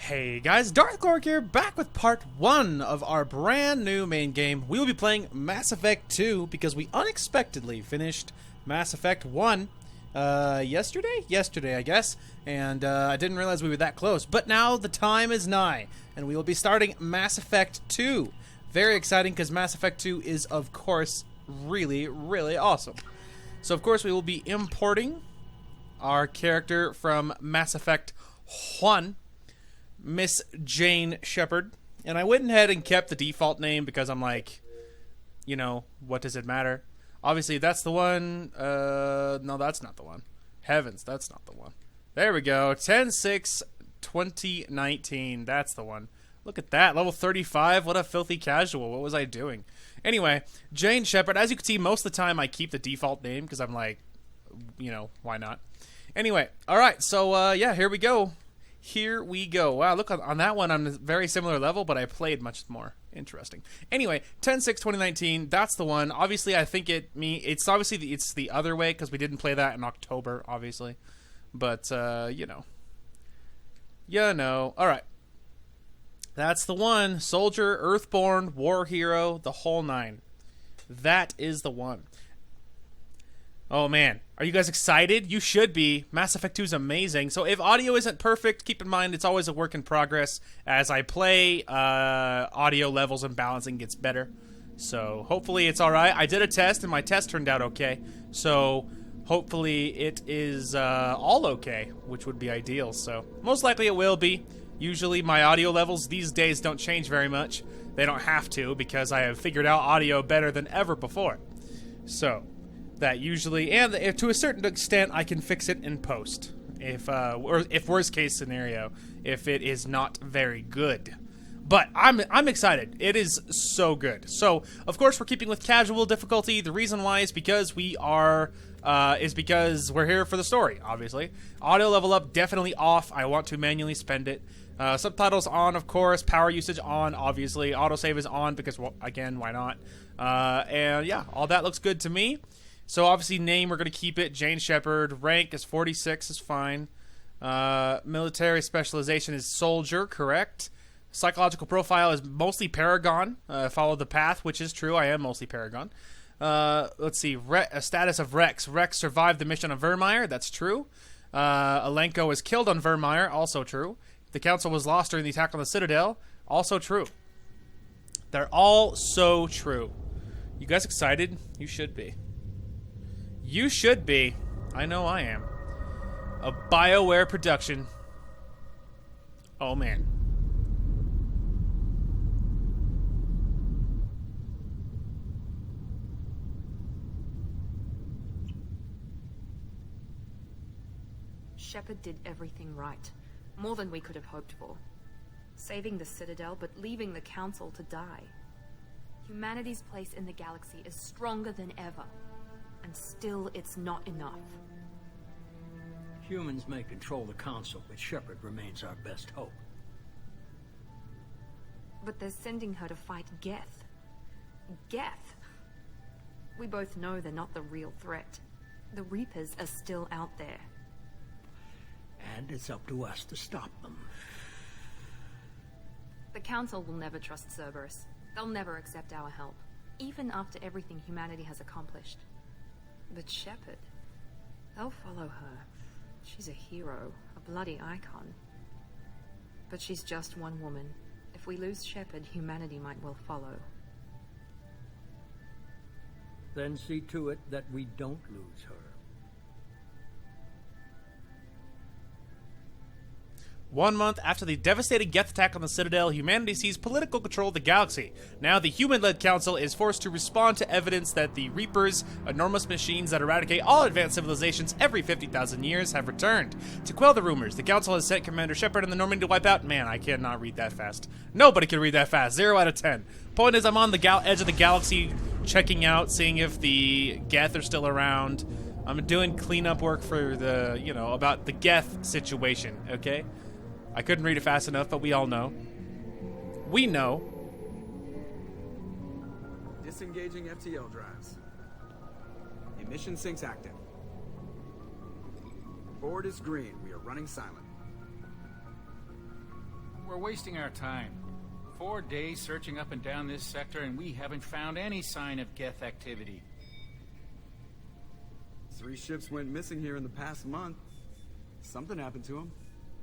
Hey guys, Darth Glork here, back with part 1 of our brand new main game. We will be playing Mass Effect 2 because we unexpectedly finished Mass Effect 1 yesterday? Yesterday, I guess. And I didn't realize we were that close. But now the time is nigh, and we will be starting Mass Effect 2. Very exciting because Mass Effect 2 is, of course, really, really awesome. So, of course, we will be importing our character from Mass Effect 1. Miss Jane Shepard. And I went ahead and kept the default name because I'm like, you know, what does it matter? Obviously, that's the one. No, that's not the one. Heavens, that's not the one. There we go. 10/6/2019. That's the one. Look at that. Level 35. What a filthy casual. What was I doing? Anyway, Jane Shepard. As you can see, most of the time I keep the default name because I'm like, you know, why not? Anyway, all right. So, yeah, here we go. Here we go. Wow, look, on that one, I'm a very similar level, but I played much more. Interesting. Anyway, 10/6/2019, that's the one. Obviously, I think it's obviously it's the other way, because we didn't play that in October, obviously. But, you know. You know. Alright. That's the one. Soldier, Earthborn, War Hero, the whole nine. That is the one. Oh man, are you guys excited? You should be. Mass Effect 2 is amazing. So if audio isn't perfect, keep in mind it's always a work in progress. As I play, audio levels and balancing gets better. So hopefully it's alright. I did a test and my test turned out okay. So hopefully it is all okay, which would be ideal. So most likely it will be. Usually my audio levels these days don't change very much. They don't have to because I have figured out audio better than ever before. So that usually, and if to a certain extent, I can fix it in post. Or if worst case scenario, if it is not very good. But I'm excited. It is so good. So of course we're keeping with casual difficulty. The reason why is because we are because we're here for the story. Obviously, audio level up definitely off. I want to manually spend it. Subtitles on, of course. Power usage on, obviously. Autosave is on because, well, again, why not? And yeah, all that looks good to me. So obviously name, we're going to keep it Jane Shepard. Rank is 46, is fine. Military specialization is soldier, correct. Psychological profile is mostly Paragon. Follow the path, which is true. I am mostly Paragon. Let's see. Status of Rex. Rex survived the mission of Vermeer. That's true. Alenko was killed on Vermeer. Also true. The Council was lost during the attack on the Citadel. Also true. They're all so true. You guys excited? You should be. You should be. I know I am. A BioWare production. Oh, man. Shepard did everything right. More than we could have hoped for. Saving the Citadel, but leaving the Council to die. Humanity's place in the galaxy is stronger than ever. And still, it's not enough. Humans may control the Council, but Shepard remains our best hope. But they're sending her to fight Geth. Geth! We both know they're not the real threat. The Reapers are still out there. And it's up to us to stop them. The Council will never trust Cerberus. They'll never accept our help, even after everything humanity has accomplished. But Shepard, they'll follow her. She's a hero, a bloody icon. But she's just one woman. If we lose Shepard, humanity might well follow. Then see to it that we don't lose her. 1 month after the devastating Geth attack on the Citadel, humanity seized political control of the galaxy. Now the human-led council is forced to respond to evidence that the Reapers, enormous machines that eradicate all advanced civilizations every 50,000 years, have returned. To quell the rumors, the council has sent Commander Shepard and the Normandy to wipe out. Man, I cannot read that fast. Nobody can read that fast. 0 out of 10. Point is, I'm on the edge of the galaxy, checking out, seeing if the Geth are still around. I'm doing cleanup work for the, you know, about the Geth situation, okay? I couldn't read it fast enough, but we all know. We know. Disengaging FTL drives. Emission sinks active. Board is green. We are running silent. We're wasting our time. 4 days searching up and down this sector, and we haven't found any sign of Geth activity. 3 ships went missing here in the past month. Something happened to them.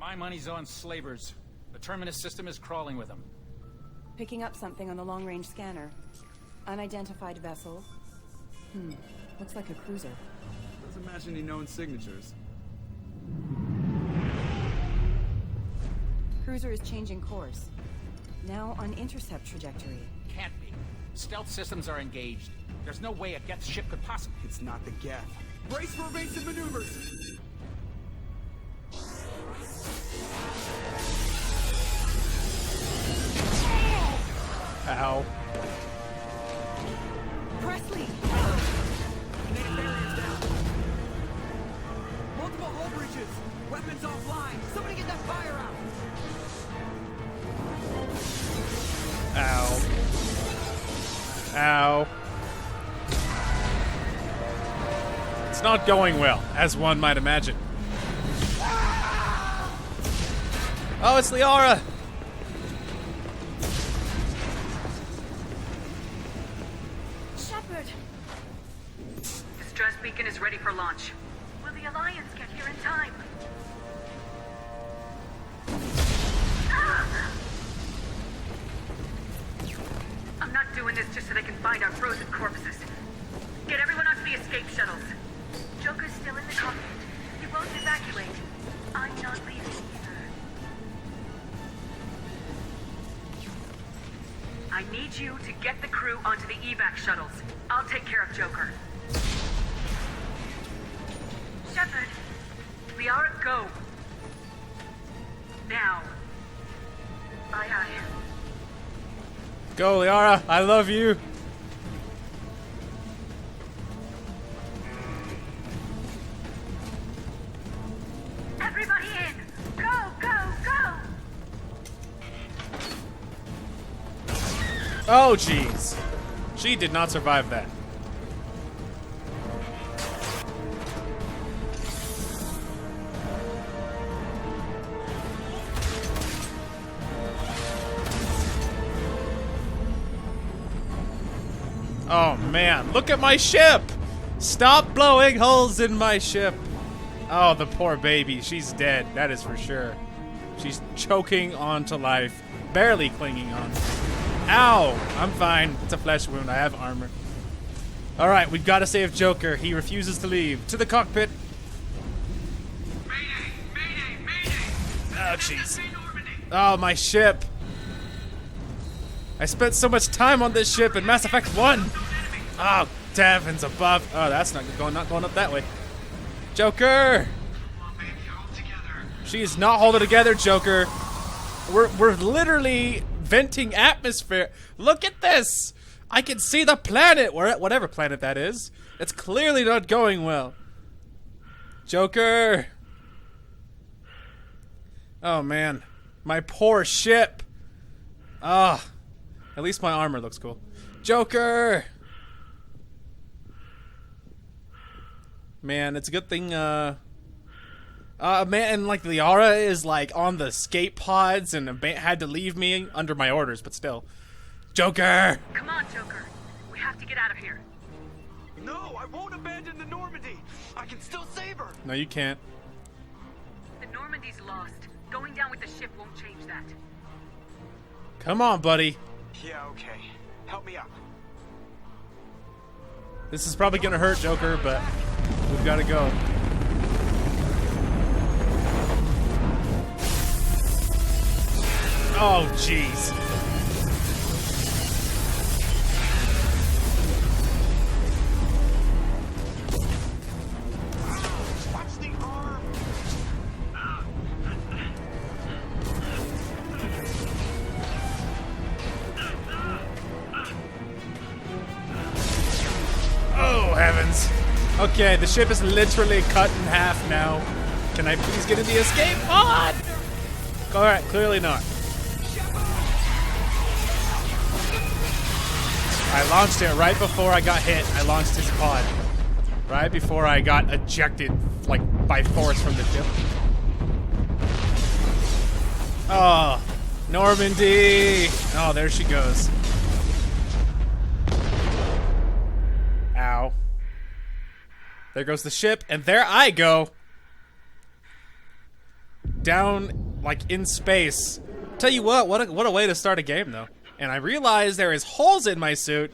My money's on slavers. The Terminus system is crawling with them. Picking up something on the long-range scanner. Unidentified vessel. Looks like a cruiser. Doesn't match any known signatures. Cruiser is changing course. Now on intercept trajectory. Can't be. Stealth systems are engaged. There's no way a Geth ship could possibly... It's not the Geth. Brace for evasive maneuvers! Ow. Presley! Kinetic barriers down. Multiple hull breaches. Weapons offline. Somebody get that fire out. Ow. Ow. It's not going well, as one might imagine. Oh, it's Liara! Shepard! Distress beacon is ready for launch. Will the Alliance get here in time? I'm not doing this just so they can find our frozen corpses. Get everyone onto the escape shuttles. Joker's still in the cockpit. He won't evacuate. I'm not leaving either. I need you to get the crew onto the evac shuttles. I'll take care of Joker. Shepard, Liara, go. Now. Aye, aye. Go, Liara! I love you! Everybody in! Go, go, go! Oh, jeez. She did not survive that. Oh, man. Look at my ship! Stop blowing holes in my ship! Oh, the poor baby. She's dead. That is for sure. She's choking on to life. Barely clinging on. Ow! I'm fine. It's a flesh wound. I have armor. Alright, we've got to save Joker. He refuses to leave. To the cockpit. Mayday! Mayday! Mayday! Oh, jeez. Oh, my ship. I spent so much time on this ship in Mass Effect 1. Oh, Davin's above. Oh, that's not going up that way. Joker! She's not holding together, Joker. We're literally venting atmosphere. Look at this. I can see the planet. We're at whatever planet that is. It's clearly not going well. Joker. Oh, man. My poor ship. Ah. At least my armor looks cool. Joker! Man, it's a good thing, man, and like Liara is like on the escape pods and had to leave me under my orders, but still. Joker! Come on, Joker. We have to get out of here. No, I won't abandon the Normandy. I can still save her. No, you can't. The Normandy's lost. Going down with the ship won't change that. Come on, buddy. Yeah, okay. Help me up. This is probably gonna hurt, Joker, but we've gotta go. Oh, jeez. Watch the arm. Oh, heavens. Okay, the ship is literally cut in half now. Can I please get in the escape pod? Alright, clearly not. I launched it right before I got hit. I launched his pod. Right before I got ejected, like, by force from the ship. Oh. Normandy! Oh, there she goes. Ow. There goes the ship, and there I go. Down, like, in space. Tell you what a way to start a game, though. And I realize there is holes in my suit.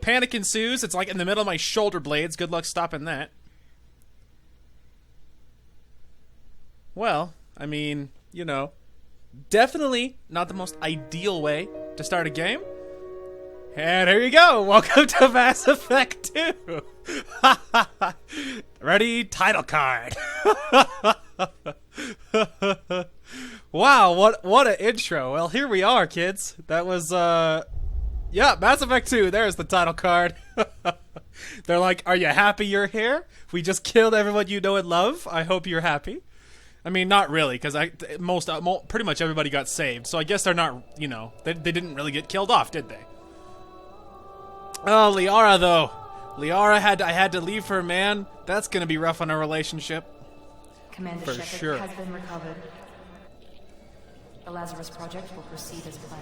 Panic ensues. It's like in the middle of my shoulder blades. Good luck stopping that. Well, I mean, you know, definitely not the most ideal way to start a game. And here you go. Welcome to Mass Effect 2. Ready? Title card. Wow, what an intro. Well, here we are, kids. That was, yeah, Mass Effect 2. There's the title card. They're like, are you happy you're here? We just killed everyone you know and love. I hope you're happy. I mean, not really, because pretty much everybody got saved. So I guess they're not, you know, they didn't really get killed off, did they? Oh, Liara, though. Liara, I had to leave her, man. That's going to be rough on our relationship. Commander For Shepard sure. has been recovered. The Lazarus Project will proceed as planned.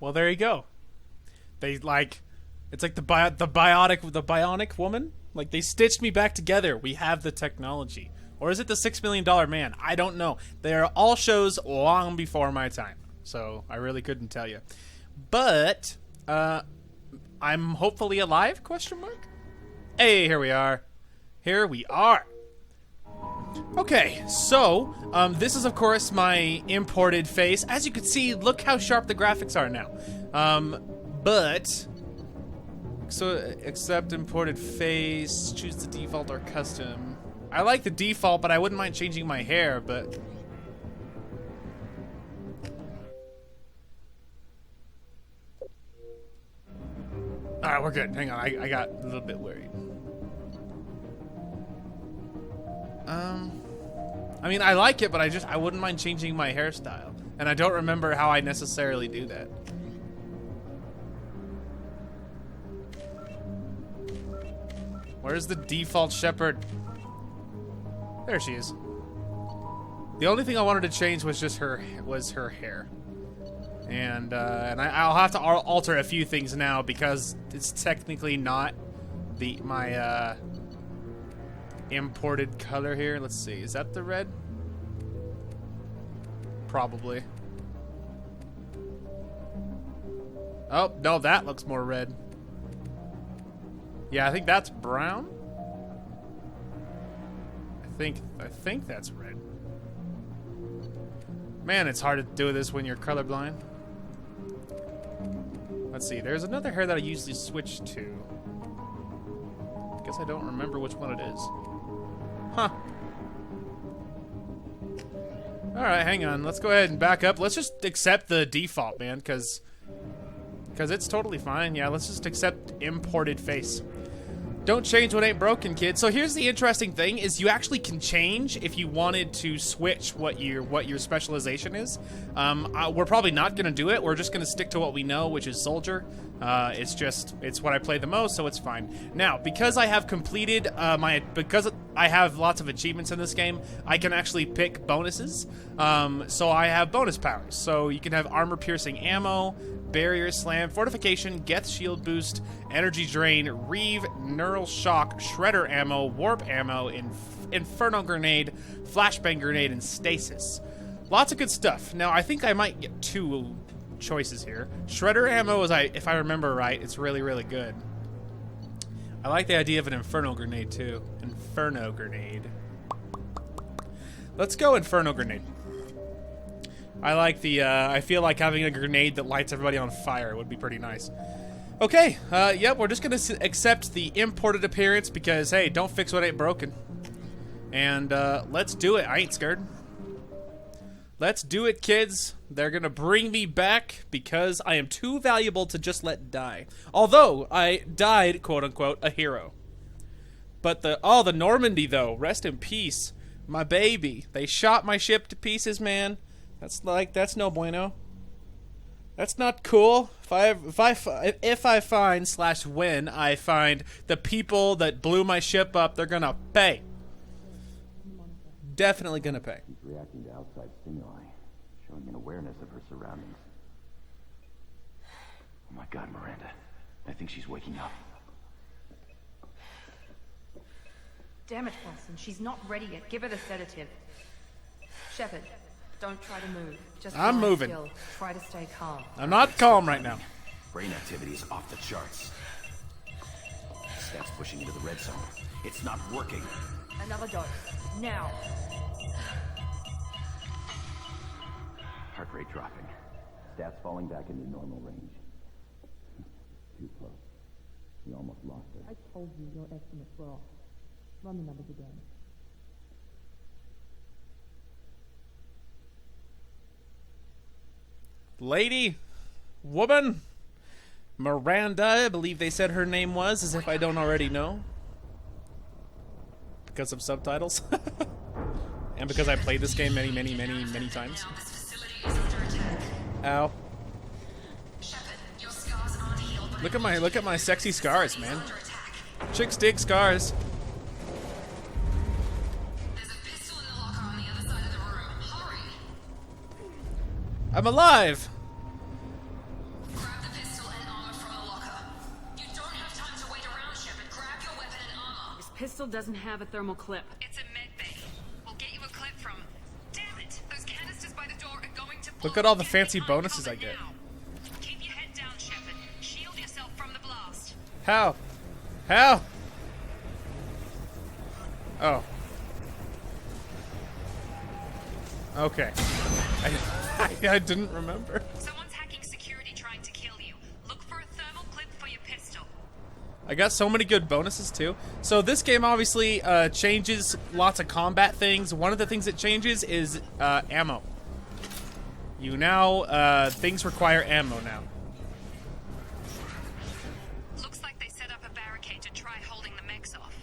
Well, there you go. They like, it's like the bionic woman. Like they stitched me back together. We have the technology, or is it the $6 million man? I don't know. They are all shows long before my time, so I really couldn't tell you. But I'm hopefully alive? Question mark. Hey, here we are. Here we are. Okay, so, this is, of course, my imported face. As you can see, look how sharp the graphics are now. So, accept imported face, choose the default or custom. I like the default, but I wouldn't mind changing my hair, but... Alright, we're good. Hang on, I got a little bit worried. I mean, I like it, but I wouldn't mind changing my hairstyle. And I don't remember how I necessarily do that. Where's the default Shepard? There she is. The only thing I wanted to change was just her hair. And I'll have to alter a few things now because it's technically not my imported color here. Let's see. Is that the red? Probably. Oh, no, that looks more red. Yeah, I think that's brown. I think that's red. Man, it's hard to do this when you're colorblind. Let's see. There's another hair that I usually switch to. Guess I don't remember which one it is. Huh. Alright, hang on. Let's go ahead and back up. Let's just accept the default, man, because it's totally fine. Yeah, let's just accept imported face. Don't change what ain't broken, kid. So here's the interesting thing, is you actually can change if you wanted to switch what your specialization is. We're probably not going to do it. We're just going to stick to what we know, which is soldier. It's what I play the most, so it's fine. Now, because I have completed because I have lots of achievements in this game, I can actually pick bonuses. So I have bonus powers. So you can have armor-piercing ammo, barrier slam, fortification, Geth shield boost, energy drain, reeve, neural shock, shredder ammo, warp ammo, inferno grenade, flashbang grenade, and stasis. Lots of good stuff. Now, I think I might get two choices here. Shredder ammo is, if I remember right, it's really, really good. I like the idea of an inferno grenade too. Inferno grenade. Let's go inferno grenade. I like the, I feel like having a grenade that lights everybody on fire would be pretty nice. Okay, yep, we're just gonna accept the imported appearance because, hey, don't fix what ain't broken. And, let's do it. I ain't scared. Let's do it, kids. They're gonna bring me back because I am too valuable to just let die. Although, I died, quote-unquote, a hero. But the Normandy, though, rest in peace. My baby. They shot my ship to pieces, man. That's no bueno. That's not cool. If I find / when I find the people that blew my ship up, they're gonna pay. Definitely gonna pay. She's reacting to outside stimuli, showing an awareness of her surroundings. Oh my God, Miranda. I think she's waking up. Damn it, Wilson. She's not ready yet. Give her the sedative. Shepard, don't try to move. Just I'm lie moving. still. Try to stay calm. I'm not calm right now. Brain activity is off the charts. Stats pushing into the red zone. It's not working. Another dose. Now. Heart rate dropping. Stats falling back into normal range. Too close. We almost lost her. I told you your estimates were off. Run the numbers again. Lady, woman, Miranda, I believe they said her name was, as if I don't already know. Because of subtitles. And because I played this game many times. Ow. Look at my sexy scars, man. Chicks dig scars. I'm alive! Grab the pistol and armor from the locker. You don't have time to wait around, Shepard. Grab your weapon and armor. This pistol doesn't have a thermal clip. It's a med bay. We'll get you a clip from... Damn it! Those canisters by the door are going to... Look at all the fancy bonuses I get. Keep your head down, Shepard. Shield yourself from the blast. How? How? Oh. Okay. I didn't remember. Someone's hacking security trying to kill you. Look for a thermal clip for your pistol. I got so many good bonuses too. So this game obviously changes lots of combat things. One of the things it changes is ammo. You now, things require ammo now. Looks like they set up a barricade to try holding the mechs off.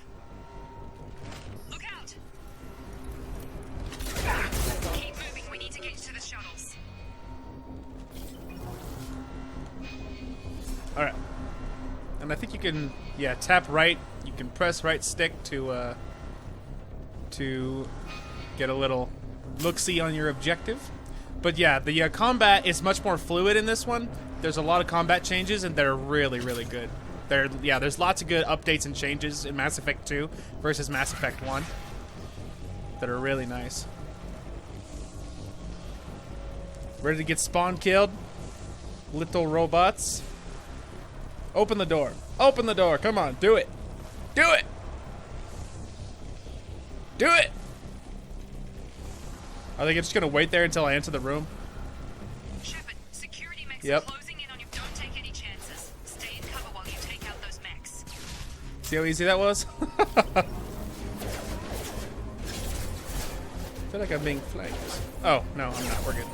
Look out! Keep moving, we need to get to the shuttles. Alright. And I think you can, yeah, tap right. You can press right stick to get a little look-see on your objective. But yeah, the combat is much more fluid in this one. There's a lot of combat changes, and they're really, really good. There's lots of good updates and changes in Mass Effect 2 versus Mass Effect 1 that are really nice. Ready to get spawn killed? Little robots. Open the door. Open the door. Come on. Do it. Do it. Do it. Are they just going to wait there until I enter the room? Shepard, security mechs Yep. are closing in on you. Don't take any chances. Stay in cover while you take out those mechs. See how easy that was? I feel like I'm being flanked. Oh, no, I'm not. We're good.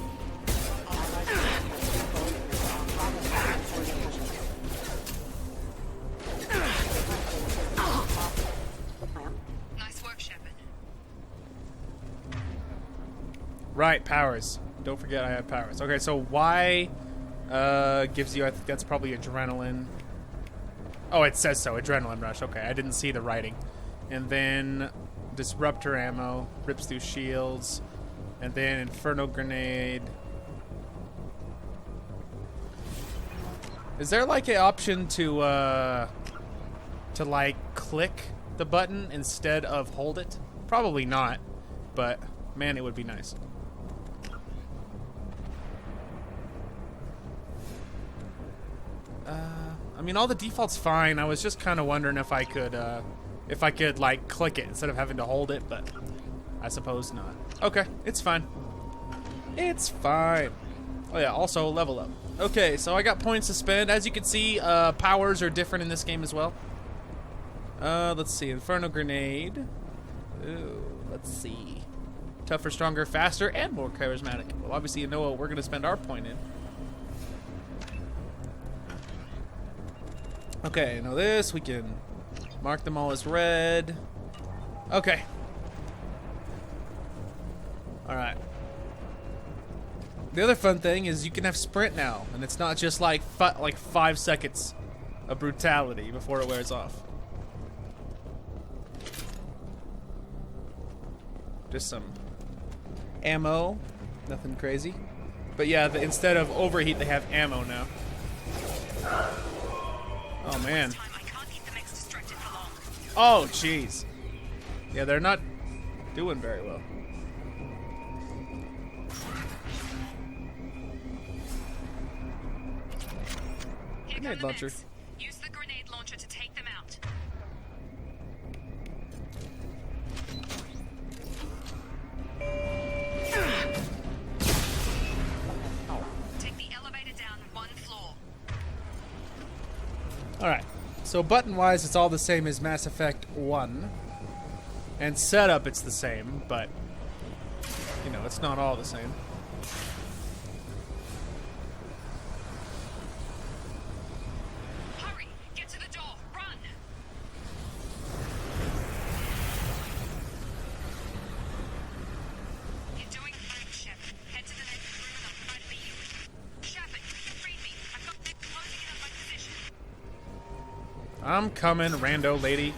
Nice work, Shepard. Right, powers. Don't forget I have powers. Okay, so Y gives you, I think that's probably adrenaline. Oh, it says so. Adrenaline rush. Okay, I didn't see the writing. And then disruptor ammo. Rips through shields. And then inferno grenade. Is there like an option to like click the button instead of hold it? Probably not, but man, it would be nice. I mean, all the default's fine. I was just kind of wondering if I could like click it instead of having to hold it, but I suppose not. Okay, it's fine. It's fine. Oh yeah, also level up. Okay, so I got points to spend. As you can see, powers are different in this game as well. Let's see. Inferno Grenade. Ooh, let's see. Tougher, stronger, faster, and more charismatic. Well, obviously you know what we're going to spend our point in. Okay, now this, we can mark them all as red. Okay. Alright. The other fun thing is you can have sprint now, and it's not just like 5 seconds of brutality before it wears off. Just some ammo, nothing crazy. But yeah, instead of overheat, they have ammo now. Oh man. Oh jeez. Yeah, they're not doing very well. Grenade launcher. Use the grenade launcher to take them out. Take the elevator down 1 floor. Alright. So button-wise, it's all the same as Mass Effect 1. And setup, it's the same, but, you know, it's not all the same. Hurry! Get to the door! Run! You're doing fine, Shep. Head to the next room and I'll try to beat you. Shepard, read me. I've got things closing in on my position. I'm coming, rando lady.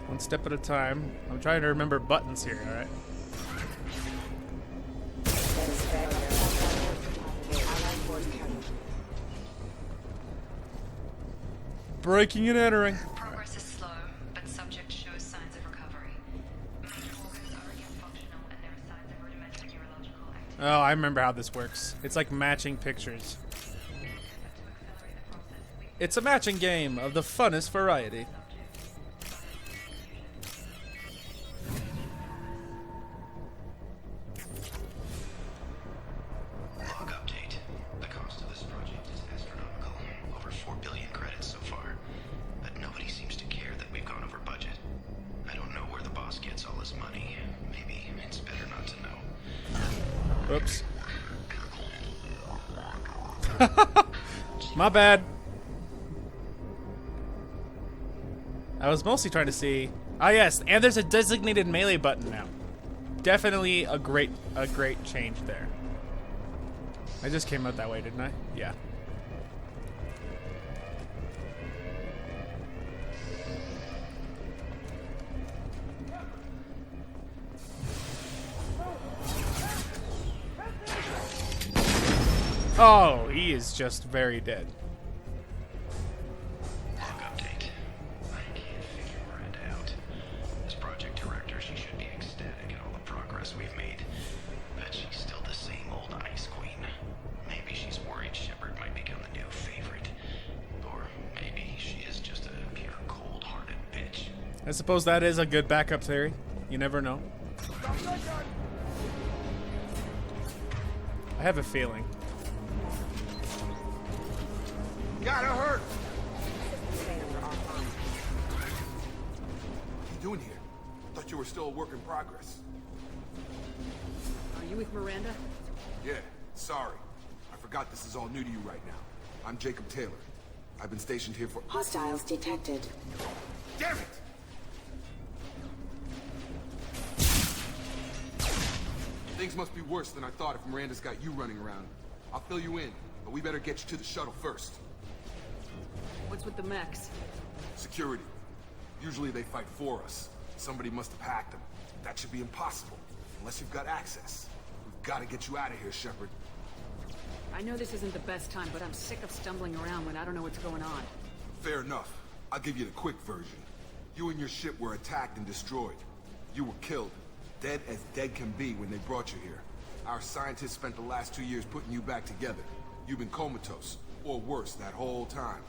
One step at a time. I'm trying to remember buttons here, alright? Breaking and entering. Progress is slow, but subject shows signs of recovery. Major organs are again functional, and there are signs of rudimentary neurological activity. Oh, I remember how this works. It's like matching pictures. It's a matching game of the funnest variety. Log update. The cost of this project is astronomical. Over 4 billion credits so far. But nobody seems to care that we've gone over budget. I don't know where the boss gets all his money. Maybe it's better not to know. Oops. My bad. I was mostly trying to see. Ah, yes, and there's a designated melee button now. Definitely a great change there. I just came out that way, didn't I? Yeah. Oh, he is just very dead. Log update. I can't figure Miranda out. As project director, she should be ecstatic at all the progress we've made. But she's still the same old Ice Queen. Maybe she's worried Shepard might become the new favorite. Or maybe she is just a pure cold-hearted bitch. I suppose that is a good backup theory. You never know. I have a feeling. Gotta hurt! What are you doing here? Thought you were still a work in progress. Are you with Miranda? Yeah, sorry. I forgot this is all new to you right now. I'm Jacob Taylor. I've been stationed here for— Hostiles detected. Damn it! Things must be worse than I thought if Miranda's got you running around. I'll fill you in, but we better get you to the shuttle first. What's with the mechs? Security. Usually they fight for us. Somebody must have hacked them. That should be impossible, unless you've got access. We've got to get you out of here, Shepard. I know this isn't the best time, but I'm sick of stumbling around when I don't know what's going on. Fair enough. I'll give you the quick version. You and your ship were attacked and destroyed. You were killed. Dead as dead can be when they brought you here. Our scientists spent the last 2 years putting you back together. You've been comatose, or worse, that whole time.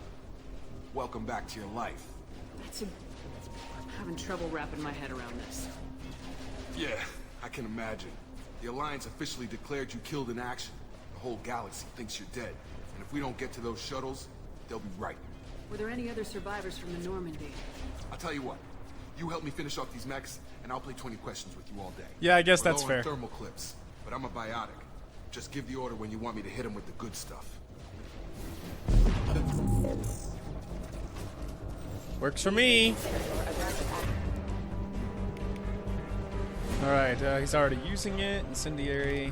Welcome back to your life. I'm having trouble wrapping my head around this. Yeah, I can imagine. The Alliance officially declared you killed in action. The whole galaxy thinks you're dead. And if we don't get to those shuttles, they'll be right. Were there any other survivors from the Normandy? I'll tell you what. You help me finish off these mechs, and I'll play 20 questions with you all day. Yeah, I guess We're that's low on fair. Thermal clips, but I'm a biotic. Just give the order when you want me to hit him with the good stuff. Works for me. Alright, he's already using it. Incendiary.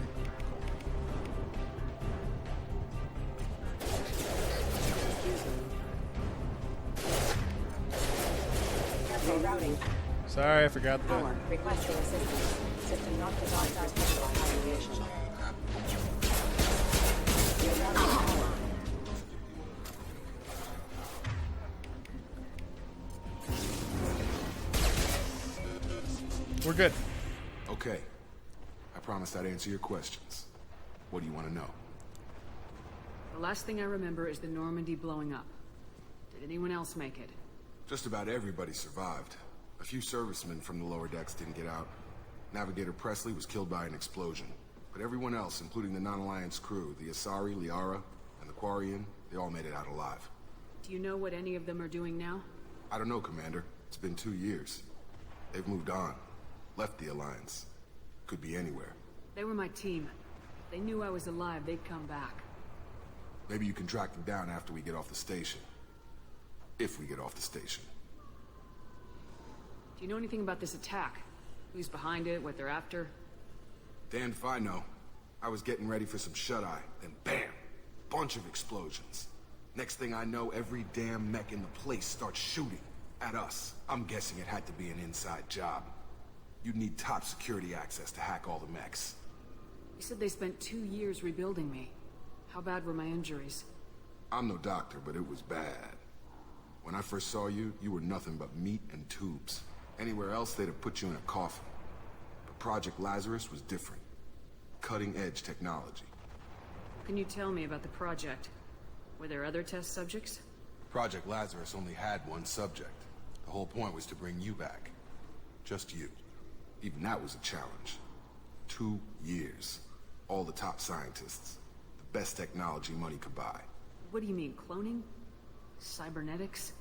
Sorry, I forgot the... Requesting assistance. System not designed to stabilize radiation. We're good. Okay. I promised I'd answer your questions. What do you want to know? The last thing I remember is the Normandy blowing up. Did anyone else make it? Just about everybody survived. A few servicemen from the lower decks didn't get out. Navigator Presley was killed by an explosion. But everyone else, including the non-Alliance crew, the Asari, Liara, and the Quarian, they all made it out alive. Do you know what any of them are doing now? I don't know, Commander. It's been 2 years. They've moved on. Left the Alliance. Could be anywhere. They were my team. If they knew I was alive, they'd come back. Maybe you can track them down after we get off the station. If we get off the station. Do you know anything about this attack? Who's behind it, what they're after? Damned if I know. I was getting ready for some shut-eye, then bam! Bunch of explosions. Next thing I know, every damn mech in the place starts shooting at us. I'm guessing it had to be an inside job. You'd need top security access to hack all the mechs. You said they spent 2 years rebuilding me. How bad were my injuries? I'm no doctor, but it was bad. When I first saw you, you were nothing but meat and tubes. Anywhere else, they'd have put you in a coffin. But Project Lazarus was different. Cutting-edge technology. Can you tell me about the project? Were there other test subjects? Project Lazarus only had one subject. The whole point was to bring you back. Just you. Even that was a challenge. 2 years. All the top scientists. The best technology money could buy. What do you mean, cloning? Cybernetics?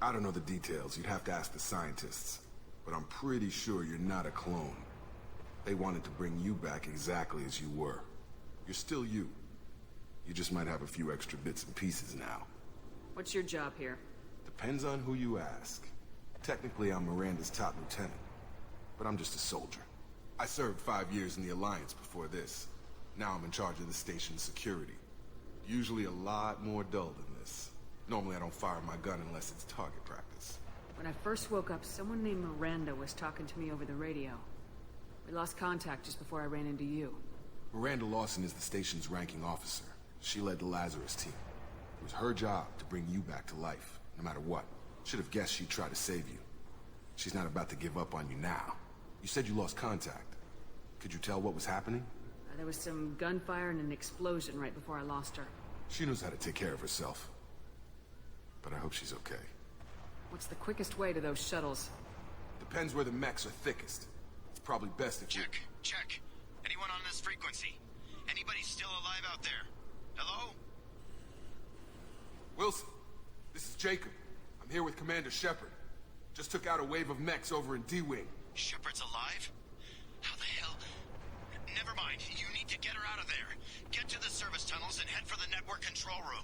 I don't know the details. You'd have to ask the scientists. But I'm pretty sure you're not a clone. They wanted to bring you back exactly as you were. You're still you. You just might have a few extra bits and pieces now. What's your job here? Depends on who you ask. Technically, I'm Miranda's top lieutenant. But I'm just a soldier. I served 5 years in the Alliance before this. Now I'm in charge of the station's security. Usually a lot more dull than this. Normally I don't fire my gun unless it's target practice. When I first woke up, someone named Miranda was talking to me over the radio. We lost contact just before I ran into you. Miranda Lawson is the station's ranking officer. She led the Lazarus team. It was her job to bring you back to life, no matter what. Should have guessed she'd try to save you. She's not about to give up on you now. You said you lost contact. Could you tell what was happening? There was some gunfire and an explosion right before I lost her. She knows how to take care of herself. But I hope she's okay. What's the quickest way to those shuttles? Depends where the mechs are thickest. It's probably best if you... Check. Anyone on this frequency? Anybody still alive out there? Hello? Wilson, this is Jacob. I'm here with Commander Shepard. Just took out a wave of mechs over in D-Wing. Shepard's alive? How the hell? Never mind. You need to get her out of there. Get to the service tunnels and head for the network control room.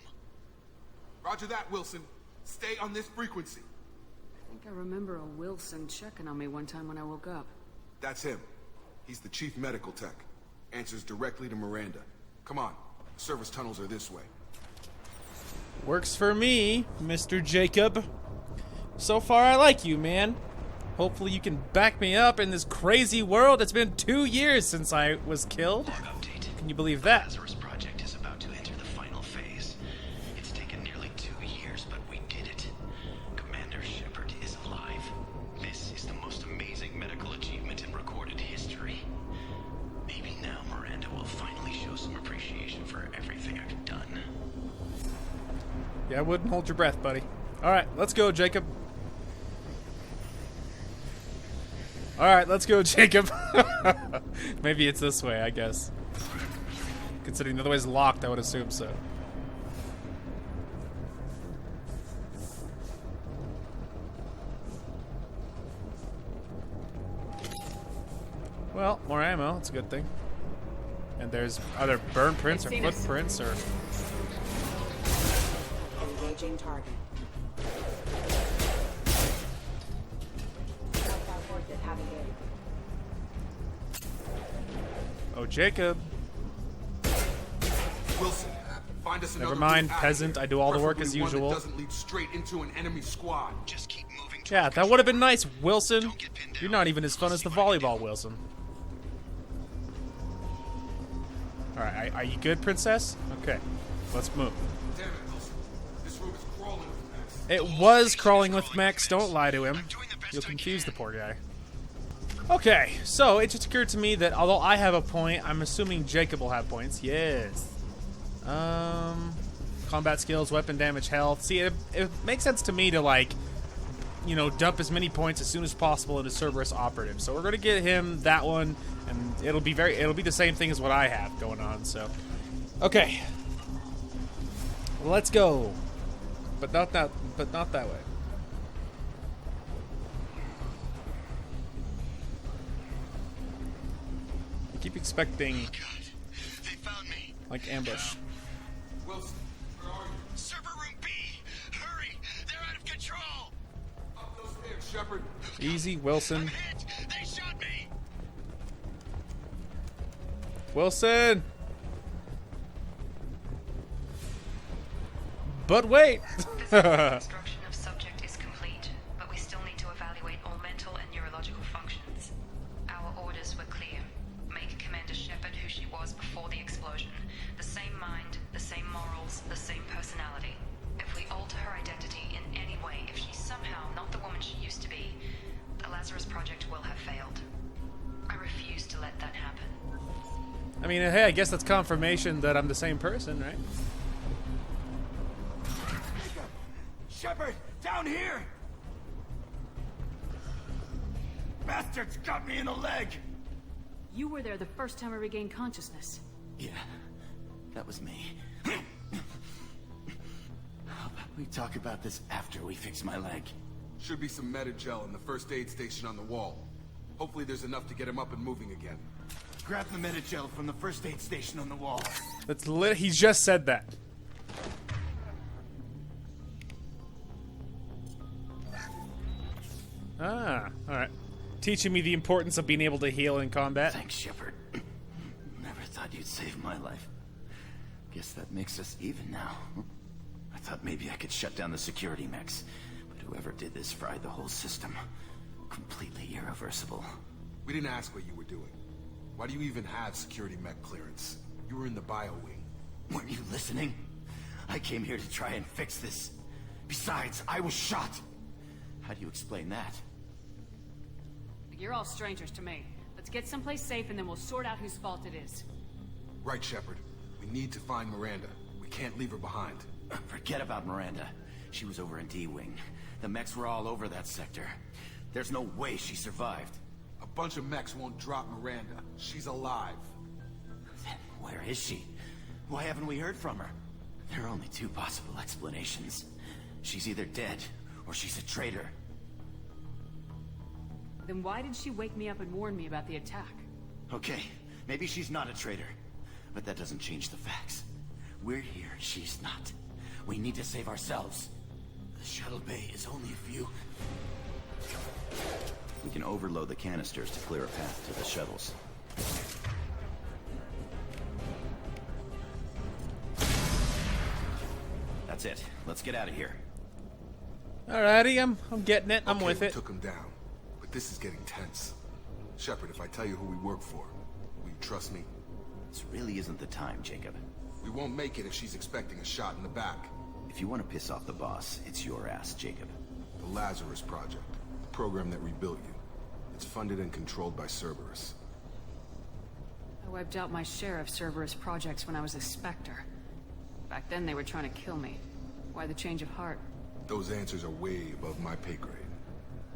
Roger that, Wilson. Stay on this frequency. I think I remember a Wilson checking on me one time when I woke up. That's him. He's the chief medical tech. Answers directly to Miranda. Come on. Service tunnels are this way. Works for me, Mr. Jacob. So far, I like you, man. Hopefully you can back me up in this crazy world. It's been 2 years since I was killed. Can you believe that? The Lazarus project is about to enter the final phase. It's taken nearly 2 years, but we did it. Commander Shepard is alive. This is the most amazing medical achievement in recorded history. Maybe now Miranda will finally show some appreciation for everything I've done. Yeah, I wouldn't hold your breath, buddy. All right, let's go, Jacob. Alright, let's go, Jacob. Maybe it's this way, I guess. Considering the other way's locked, I would assume so. Well, more ammo, that's a good thing. And there's either burn prints or footprints or... Engaging target. Oh, Jacob. Wilson, find us another Never mind, route out peasant. here. I do all the work as Preferably one that usual. doesn't lead straight into an enemy squad. Just keep moving. Yeah, that would have been nice, Wilson. You're not even as fun as the volleyball, Wilson. Alright, are you good, princess? Okay, let's move. Damn it, Wilson. This room is crawling with mess. It was crawling with mechs, don't lie to him. You'll confuse the poor guy. Okay, so it just occurred to me that although I have a point, I'm assuming Jacob will have points. Yes. Combat skills, weapon damage, health. See, it makes sense to me to, like, you know, dump as many points as soon as possible into Cerberus Operative. So we're gonna get him that one, and it'll be the same thing as what I have going on. So, okay, let's go, but not that way. I keep expecting, They found me. like, ambush. Wilson, where are you? Server room B. Hurry. They're out of control. Up those stairs, Shepard. Easy, Wilson. Hit. They shot me. Wilson! But wait! Reconstruction of subject is complete, but we still need to evaluate all mental and neurological functions. Our orders were clear. Make Commander Shepard who she was before the explosion. The same mind, the same morals, the same personality. If we alter her identity in any way, if she's somehow not the woman she used to be, the Lazarus Project will have failed. I refuse to let that happen. I mean, hey, I guess that's confirmation that I'm the same person, right? Shepard, down here! Bastards got me in the leg! You were there the first time I regained consciousness. Yeah, that was me. How about we talk about this after we fix my leg? Should be some Metagel in the first aid station on the wall. Hopefully there's enough to get him up and moving again. Grab the Metagel from the first aid station on the wall. That's he just said that. Ah, alright. Teaching me the importance of being able to heal in combat. Thanks, Shepard. Never thought you'd save my life. Guess that makes us even now. I thought maybe I could shut down the security mechs, but whoever did this fried the whole system. Completely irreversible. We didn't ask what you were doing. Why do you even have security mech clearance? You were in the bio wing. Weren't you listening? I came here to try and fix this. Besides, I was shot. How do you explain that? You're all strangers to me. Let's get someplace safe and then we'll sort out whose fault it is. Right, Shepard. We need to find Miranda. We can't leave her behind. Forget about Miranda. She was over in D-Wing. The mechs were all over that sector. There's no way she survived. A bunch of mechs won't drop Miranda. She's alive. Then where is she? Why haven't we heard from her? There are only two possible explanations. She's either dead, or she's a traitor. Then why did she wake me up and warn me about the attack? Okay, maybe she's not a traitor. But that doesn't change the facts. We're here, she's not. We need to save ourselves. The shuttle bay is only a few... We can overload the canisters to clear a path to the shuttles. That's it. Let's get out of here. Alrighty, I'm getting it. I'm with we it. Took him down, but this is getting tense. Shepard, if I tell you who we work for, will you trust me? This really isn't the time, Jacob. We won't make it if she's expecting a shot in the back. If you want to piss off the boss, it's your ass, Jacob. The Lazarus Project, the program that rebuilt you. It's funded and controlled by Cerberus. I wiped out my share of Cerberus projects when I was a Spectre. Back then they were trying to kill me. Why the change of heart? Those answers are way above my pay grade.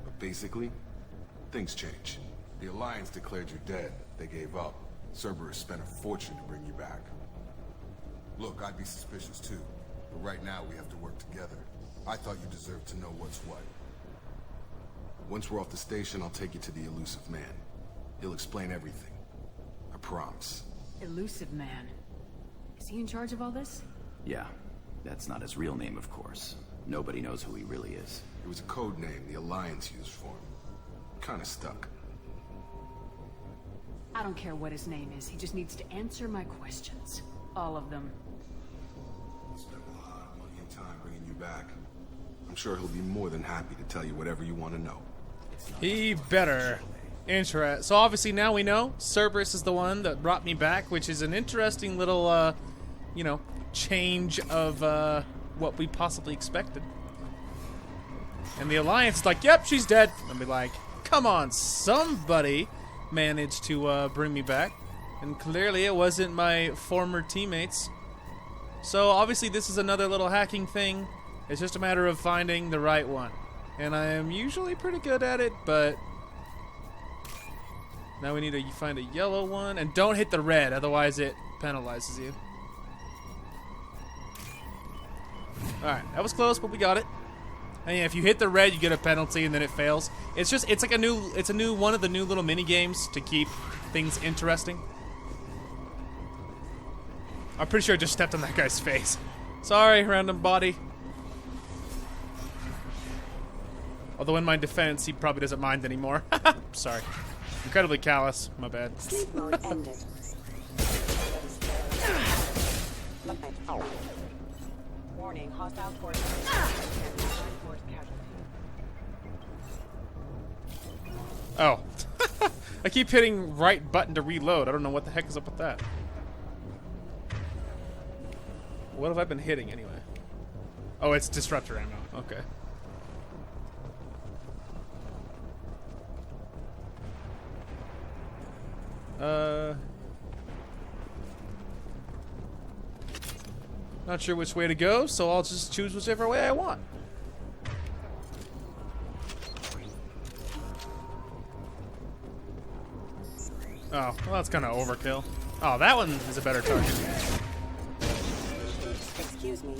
But basically, things change. The Alliance declared you dead. They gave up. Cerberus spent a fortune to bring you back. Look, I'd be suspicious too, but right now we have to work together. I thought you deserved to know what's what. Once we're off the station, I'll take you to the Elusive Man. He'll explain everything. I promise. Elusive Man. Is he in charge of all this? Yeah. That's not his real name, of course. Nobody knows who he really is. It was a code name the Alliance used for him. Kinda stuck. I don't care what his name is. He just needs to answer my questions. All of them. Spent a lot of money and time bringing you back. I'm sure he'll be more than happy to tell you whatever you want to know. He better. So obviously now we know Cerberus is the one that brought me back, which is an interesting little, you know, change of what we possibly expected. And the Alliance is like, yep, she's dead. I'll be like, come on, somebody managed to bring me back. And clearly it wasn't my former teammates. So obviously this is another little hacking thing. It's just a matter of finding the right one. And I am usually pretty good at it, but now we need to find a yellow one. And don't hit the red, otherwise it penalizes you. Alright, that was close, but we got it. And yeah, if you hit the red, you get a penalty, and then it fails. It's like a new one of the new little mini games to keep things interesting. I'm pretty sure I just stepped on that guy's face. Sorry, random body. Although in my defense, he probably doesn't mind anymore. Sorry. Incredibly callous. My bad. Sleep mode ended. Warning, hostile forces. Oh. I keep hitting right button to reload. I don't know what the heck is up with that. What have I been hitting anyway? Oh, it's disruptor ammo. Okay. Not sure which way to go, so I'll just choose whichever way I want. Oh, well, that's kind of overkill. Oh, that one is a better target. Excuse me.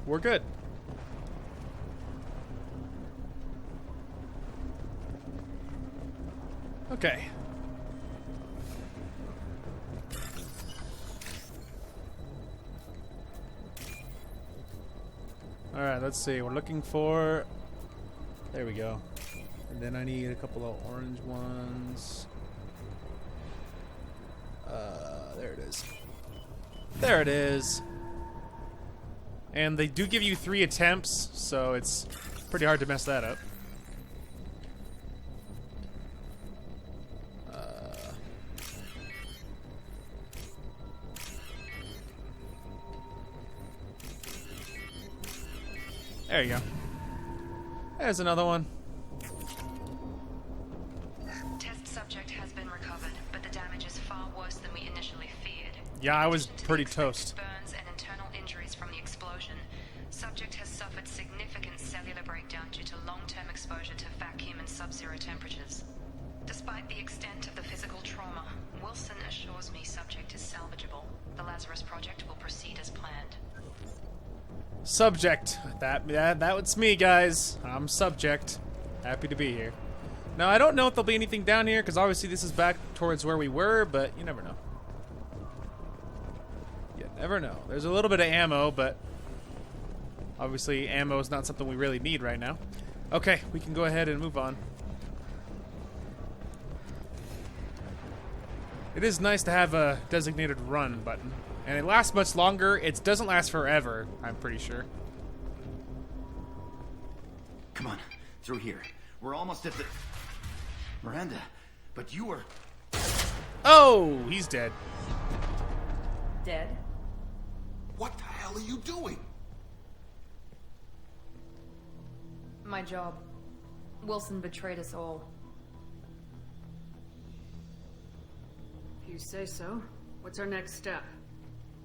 We're good. Okay. Alright, let's see. We're looking for... There we go. And then I need a couple of orange ones. There it is. There it is. And they do give you 3 attempts, so it's pretty hard to mess that up. There you go. There's another one. Test subject has been recovered, but the damage is far worse than we initially feared. Yeah, I was pretty toast. Burns and internal injuries from the explosion. Subject has suffered significant cellular breakdown due to long-term exposure to vacuum and sub-zero temperatures. Despite the extent of the physical trauma, Wilson assures me subject is salvageable. The Lazarus project will proceed as planned. Subject. That's me, guys. I'm subject. Happy to be here. Now, I don't know if there'll be anything down here, because obviously this is back towards where we were, but you never know. You never know. There's a little bit of ammo, but obviously ammo is not something we really need right now. Okay, we can go ahead and move on. It is nice to have a designated run button. And it lasts much longer. It doesn't last forever, I'm pretty sure. Come on, through here. We're almost at the... Miranda, but you were... Oh, he's dead. Dead? What the hell are you doing? My job. Wilson betrayed us all. If you say so. What's our next step?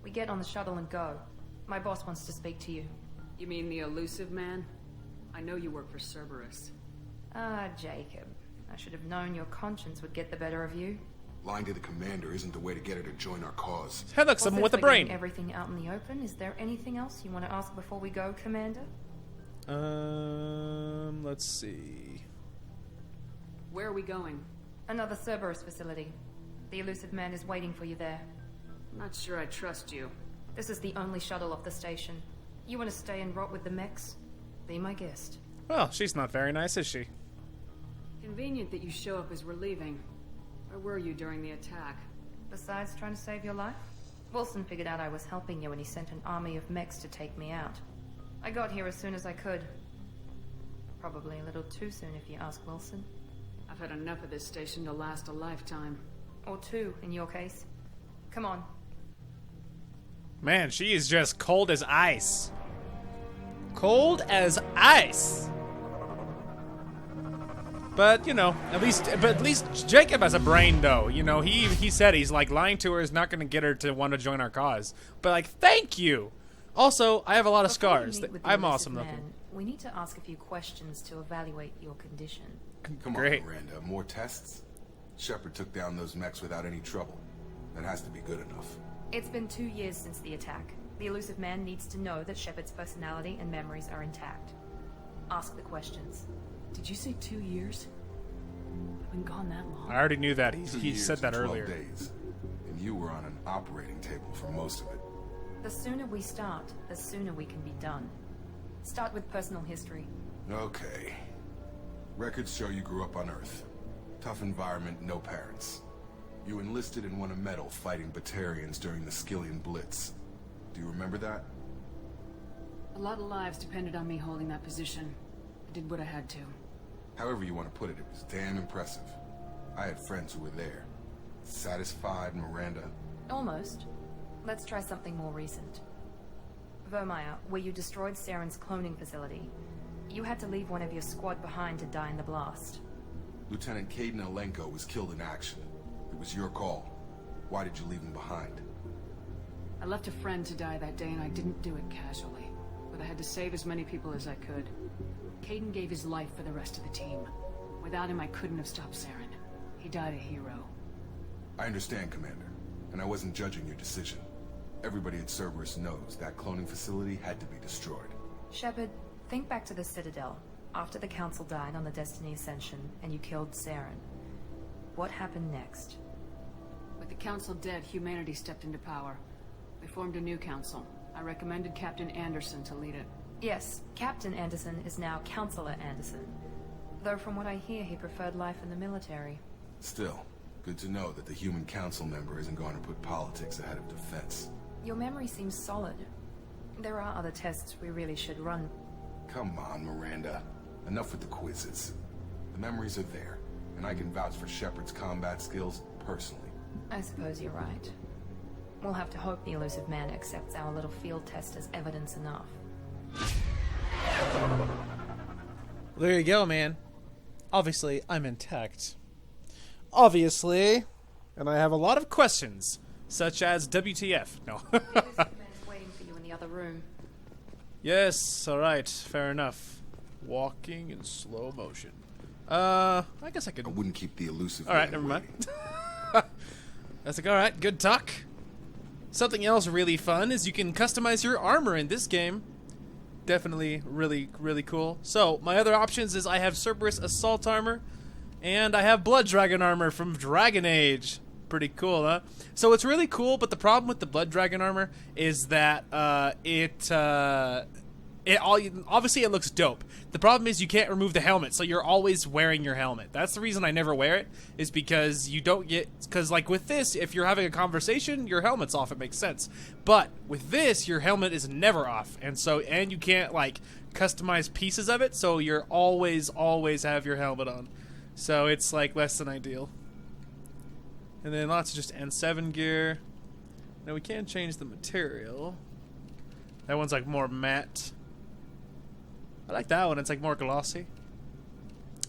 We get on the shuttle and go. My boss wants to speak to you. You mean the elusive man? I know you work for Cerberus. Ah, Jacob. I should have known your conscience would get the better of you. Lying to the commander isn't the way to get her to join our cause. Hey, look, Well, someone since with a we're brain. getting everything out in the open, is there anything else you want to ask before we go, Commander? Let's see. Where are we going? Another Cerberus facility. The elusive man is waiting for you there. Not sure I trust you. This is the only shuttle off the station. You want to stay and rot with the mechs? Be my guest. Well, she's not very nice, is she? Convenient that you show up as we're leaving. Where were you during the attack? Besides trying to save your life, Wilson figured out I was helping you and he sent an army of mechs to take me out. I got here as soon as I could. Probably a little too soon if you ask Wilson. I've had enough of this station to last a lifetime. Or two, in your case. Come on. Man, she is just cold as ice. Cold as ice. But, you know, at least Jacob has a brain, though. You know, he said he's like, lying to her is not going to get her to want to join our cause. But, like, thank you. Also, I have a lot of scars. I'm awesome looking. We need to ask a few questions to evaluate your condition. Come Great. on, Miranda. More tests? Shepard took down those mechs without any trouble. That has to be good enough. It's been 2 years since the attack. The elusive man needs to know that Shepard's personality and memories are intact. Ask the questions. Did you say 2 years? I've been gone that long. I already knew that. 2 He years said that and 12 earlier. days. And you were on an operating table for most of it. The sooner we start, the sooner we can be done. Start with personal history. Okay. Records show you grew up on Earth. Tough environment, no parents. You enlisted and won a medal fighting Batarians during the Skillian Blitz. Do you remember that? A lot of lives depended on me holding that position. I did what I had to. However you want to put it, it was damn impressive. I had friends who were there. Satisfied, Miranda? Almost. Let's try something more recent. Vermeer, where you destroyed Saren's cloning facility. You had to leave one of your squad behind to die in the blast. Lieutenant Caden Alenko was killed in action. It was your call. Why did you leave him behind? I left a friend to die that day and I didn't do it casually. But I had to save as many people as I could. Caden gave his life for the rest of the team. Without him, I couldn't have stopped Saren. He died a hero. I understand, Commander. And I wasn't judging your decision. Everybody at Cerberus knows that cloning facility had to be destroyed. Shepard, think back to the Citadel, after the Council died on the Destiny Ascension, and you killed Saren. What happened next? With the Council dead, humanity stepped into power. They formed a new council. I recommended Captain Anderson to lead it. Yes, Captain Anderson is now Counselor Anderson. Though from what I hear, he preferred life in the military. Still, good to know that the human council member isn't going to put politics ahead of defense. Your memory seems solid. There are other tests we really should run. Come on, Miranda. Enough with the quizzes. The memories are there, and I can vouch for Shepard's combat skills personally. I suppose you're right. We'll have to hope the elusive man accepts our little field test as evidence enough. There you go, man. Obviously, I'm intact. Obviously. And I have a lot of questions, such as WTF. No. The elusive man is waiting for you in the other room. Yes, alright, fair enough. Walking in slow motion. I guess I could... I wouldn't keep the elusive Alright, man never mind. waiting. That's like, alright, good talk. Something else really fun is you can customize your armor in this game. Definitely really, really cool. So, my other options is I have Cerberus Assault Armor, and I have Blood Dragon Armor from Dragon Age. Pretty cool, huh? So it's really cool, but the problem with the Blood Dragon Armor is that obviously it looks dope. The problem is you can't remove the helmet, so you're always wearing your helmet. That's the reason I never wear it, is because you don't get... Because, like, with this, if you're having a conversation, your helmet's off, it makes sense. But with this, your helmet is never off, and you can't, like, customize pieces of it, so you're always have your helmet on. So it's, like, less than ideal. And then lots of just N7 gear. Now, we can change the material. That one's, like, more matte. I like that one. It's like more glossy.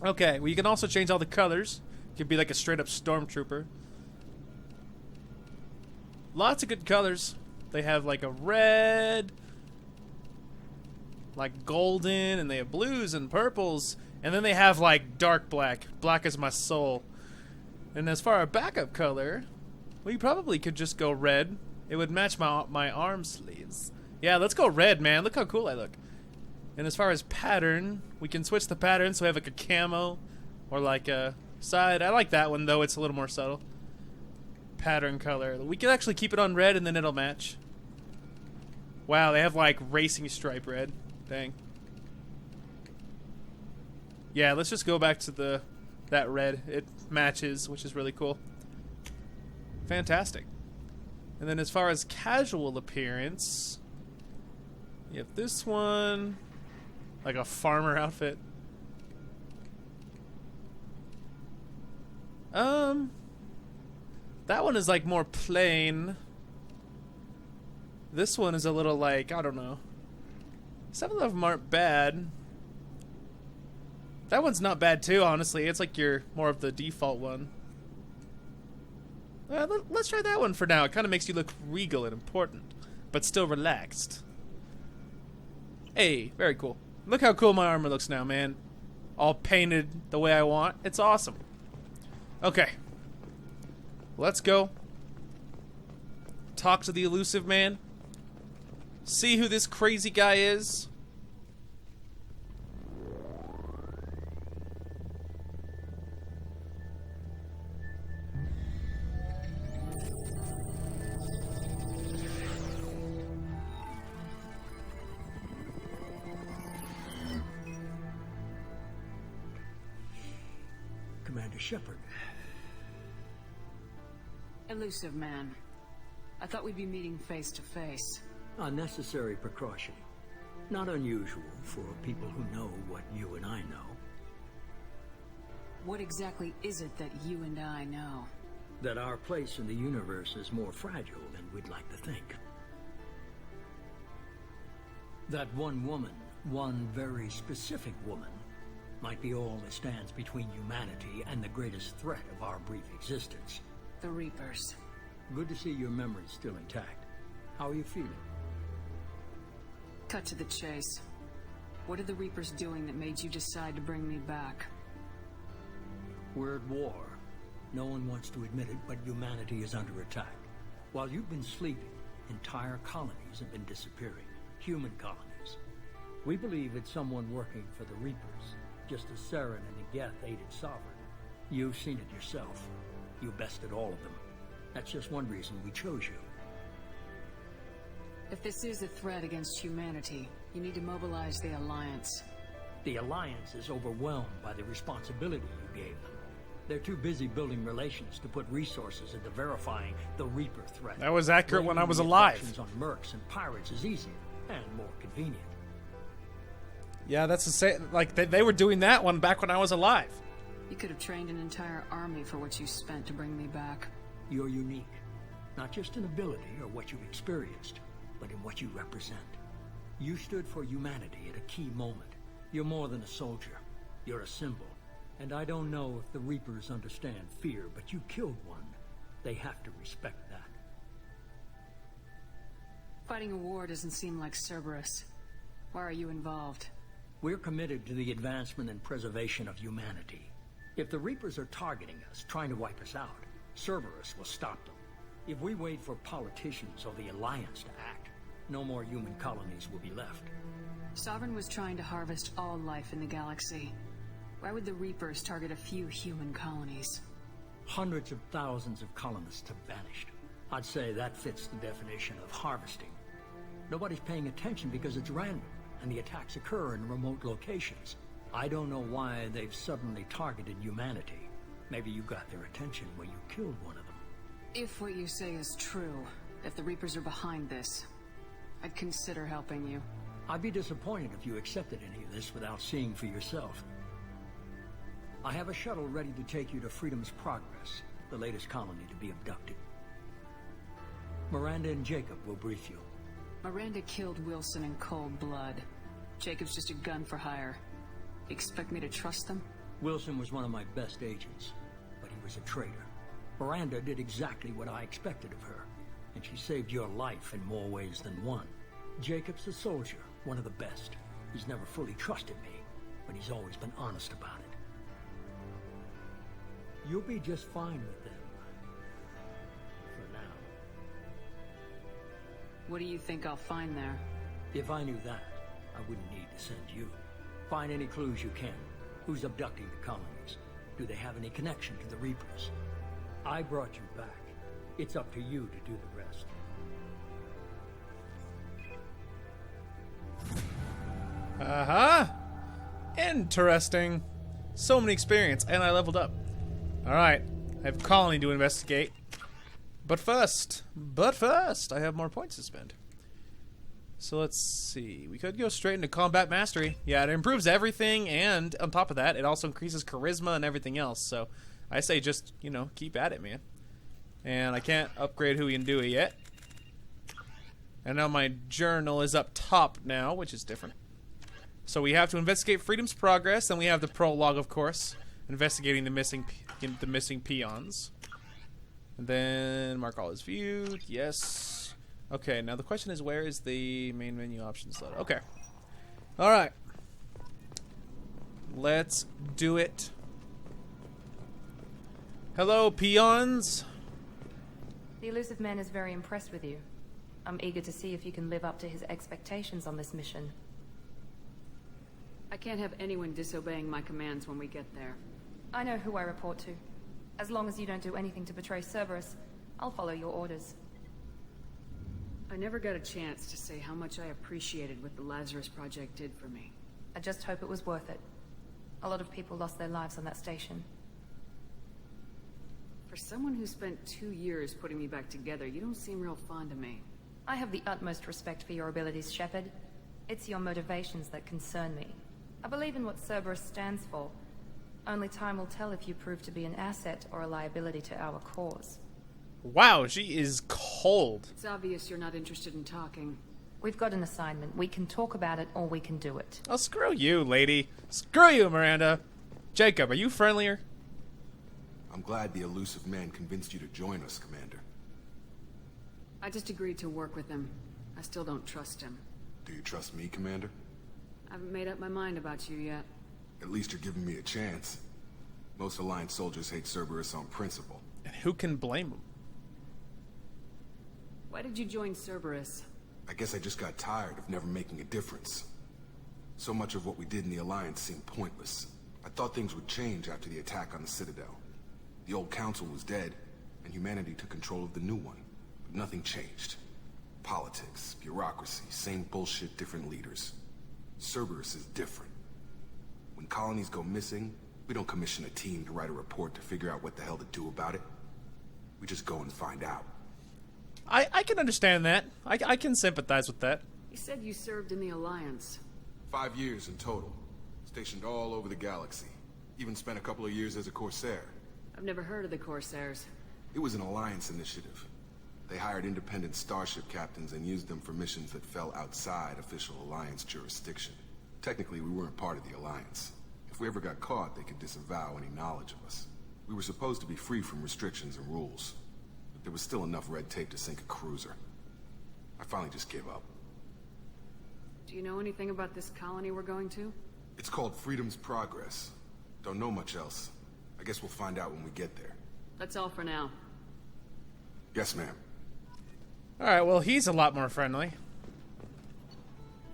Okay, well, you can also change all the colors. You could be like a straight up stormtrooper. Lots of good colors. They have like a red. like golden, and they have blues and purples, and then they have like dark black. Black is my soul. And as far as backup color, we probably could just go red. It would match my arm sleeves. Yeah, let's go red, man. Look how cool I look. And as far as pattern, we can switch the pattern so we have like a camo or like a side. I like that one though, it's a little more subtle. Pattern color. We can actually keep it on red and then it'll match. Wow, they have like racing stripe red. Dang. Yeah, let's just go back to that red. It matches, which is really cool. Fantastic. And then as far as casual appearance, you have this one, like a farmer outfit. That one is like more plain. This one is a little like, I don't know. Some of them aren't bad. That one's not bad too, honestly. It's like your more of the default one. Let's try that one for now. It kind of makes you look regal and important, but still relaxed. Hey, very cool. Look how cool my armor looks now, man. All painted the way I want. It's awesome. Okay. Let's go. Talk to the elusive man. See who this crazy guy is. Commander Shepard. Elusive man. I thought we'd be meeting face to face. Unnecessary precaution. Not unusual for people who know what you and I know. What exactly is it that you and I know? That our place in the universe is more fragile than we'd like to think. That one woman, one very specific woman, might be all that stands between humanity and the greatest threat of our brief existence. The Reapers. Good to see your memory's still intact. How are you feeling? Cut to the chase. What are the Reapers doing that made you decide to bring me back? We're at war. No one wants to admit it, but humanity is under attack. While you've been sleeping, entire colonies have been disappearing. Human colonies. We believe it's someone working for the Reapers, just as Saren and the Geth aided Sovereign. You've seen it yourself. You bested all of them. That's just one reason we chose you. If this is a threat against humanity, you need to mobilize the Alliance. The Alliance is overwhelmed by the responsibility you gave them. They're too busy building relations to put resources into verifying the Reaper threat. That was accurate when I was alive. On mercs and pirates is easier and more convenient. Yeah, that's the same. Like they were doing that one back when I was alive. You could have trained an entire army for what you spent to bring me back. You're unique, not just in ability or what you've experienced, but in what you represent. You stood for humanity at a key moment. You're more than a soldier. You're a symbol. And I don't know if the Reapers understand fear, but you killed one. They have to respect that. Fighting a war doesn't seem like Cerberus. Why are you involved? We're committed to the advancement and preservation of humanity. If the Reapers are targeting us, trying to wipe us out, Cerberus will stop them. If we wait for politicians or the Alliance to act, no more human colonies will be left. Sovereign was trying to harvest all life in the galaxy. Why would the Reapers target a few human colonies? Hundreds of thousands of colonists have vanished. I'd say that fits the definition of harvesting. Nobody's paying attention because it's random, and the attacks occur in remote locations. I don't know why they've suddenly targeted humanity. Maybe you got their attention when you killed one of them. If what you say is true, if the Reapers are behind this, I'd consider helping you. I'd be disappointed if you accepted any of this without seeing for yourself. I have a shuttle ready to take you to Freedom's Progress, the latest colony to be abducted. Miranda and Jacob will brief you. Miranda killed Wilson in cold blood. Jacob's just a gun for hire. Expect me to trust them? Wilson was one of my best agents, but he was a traitor. Miranda did exactly what I expected of her, and she saved your life in more ways than one. Jacob's a soldier, one of the best. He's never fully trusted me, but he's always been honest about it. You'll be just fine with them. For now. What do you think I'll find there? If I knew that, I wouldn't need to send you. Find any clues you can. Who's abducting the colonies? Do they have any connection to the Reapers? I brought you back. It's up to you to do the rest. Uh-huh. Interesting. So many experience, and I leveled up. Alright, I have Colony to investigate. But first, I have more points to spend. So let's see. We could go straight into Combat Mastery. Yeah, it improves everything, and on top of that, it also increases Charisma and everything else. So I say just, you know, keep at it, man. And I can't upgrade Hui and Dewey yet. And now my journal is up top now, which is different. So we have to investigate Freedom's Progress, and we have the prologue, of course, investigating the missing peons. And then mark all is viewed. Yes. Okay, now the question is, where is the main menu options loaded? Okay. All right. Let's do it. Hello, peons. The elusive man is very impressed with you. I'm eager to see if you can live up to his expectations on this mission. I can't have anyone disobeying my commands when we get there. I know who I report to. As long as you don't do anything to betray Cerberus, I'll follow your orders. I never got a chance to say how much I appreciated what the Lazarus Project did for me. I just hope it was worth it. A lot of people lost their lives on that station. For someone who spent 2 years putting me back together, you don't seem real fond of me. I have the utmost respect for your abilities, Shepard. It's your motivations that concern me. I believe in what Cerberus stands for. Only time will tell if you prove to be an asset or a liability to our cause. Wow, she is cold. It's obvious you're not interested in talking. We've got an assignment. We can talk about it or we can do it. Oh, screw you, lady. Screw you, Miranda. Jacob, are you friendlier? I'm glad the elusive man convinced you to join us, Commander. I just agreed to work with him. I still don't trust him. Do you trust me, Commander? I haven't made up my mind about you yet. At least you're giving me a chance. Most Alliance soldiers hate Cerberus on principle. And who can blame them? Why did you join Cerberus? I guess I just got tired of never making a difference. So much of what we did in the Alliance seemed pointless. I thought things would change after the attack on the Citadel. The old council was dead, and humanity took control of the new one. But nothing changed. Politics, bureaucracy, same bullshit, different leaders. Cerberus is different. When colonies go missing, we don't commission a team to write a report to figure out what the hell to do about it. We just go and find out. I can understand that. I can sympathize with that. You said you served in the Alliance. 5 years in total. Stationed all over the galaxy. Even spent a couple of years as a Corsair. I've never heard of the Corsairs. It was an Alliance initiative. They hired independent starship captains and used them for missions that fell outside official Alliance jurisdiction. Technically, we weren't part of the Alliance. If we ever got caught, they could disavow any knowledge of us. We were supposed to be free from restrictions and rules. But there was still enough red tape to sink a cruiser. I finally just gave up. Do you know anything about this colony we're going to? It's called Freedom's Progress. Don't know much else. I guess we'll find out when we get there. That's all for now. Yes, ma'am. Alright, well, he's a lot more friendly.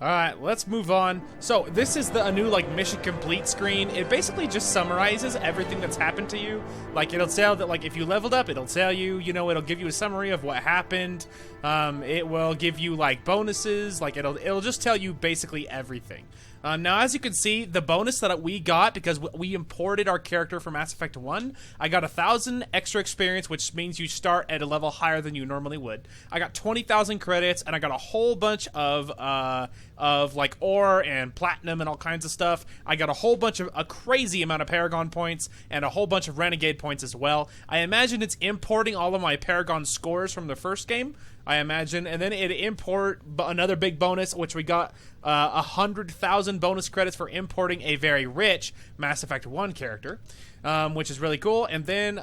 Alright, let's move on. So, this is a new, like, mission complete screen. It basically just summarizes everything that's happened to you. Like, it'll tell that, like, if you leveled up, it'll tell you, you know, it'll give you a summary of what happened. It will give you, like, bonuses. Like, it'll just tell you basically everything. Now, as you can see, the bonus that we got, because we imported our character from Mass Effect 1, I got 1,000 extra experience, which means you start at a level higher than you normally would. I got 20,000 credits, and I got a whole bunch of like, ore and platinum and all kinds of stuff. I got a whole bunch of, a crazy amount of Paragon points, and a whole bunch of Renegade points as well. I imagine it's importing all of my Paragon scores from the first game, I imagine, and then it import another big bonus, which we got 100,000 bonus credits for importing a very rich Mass Effect 1 character, which is really cool. And then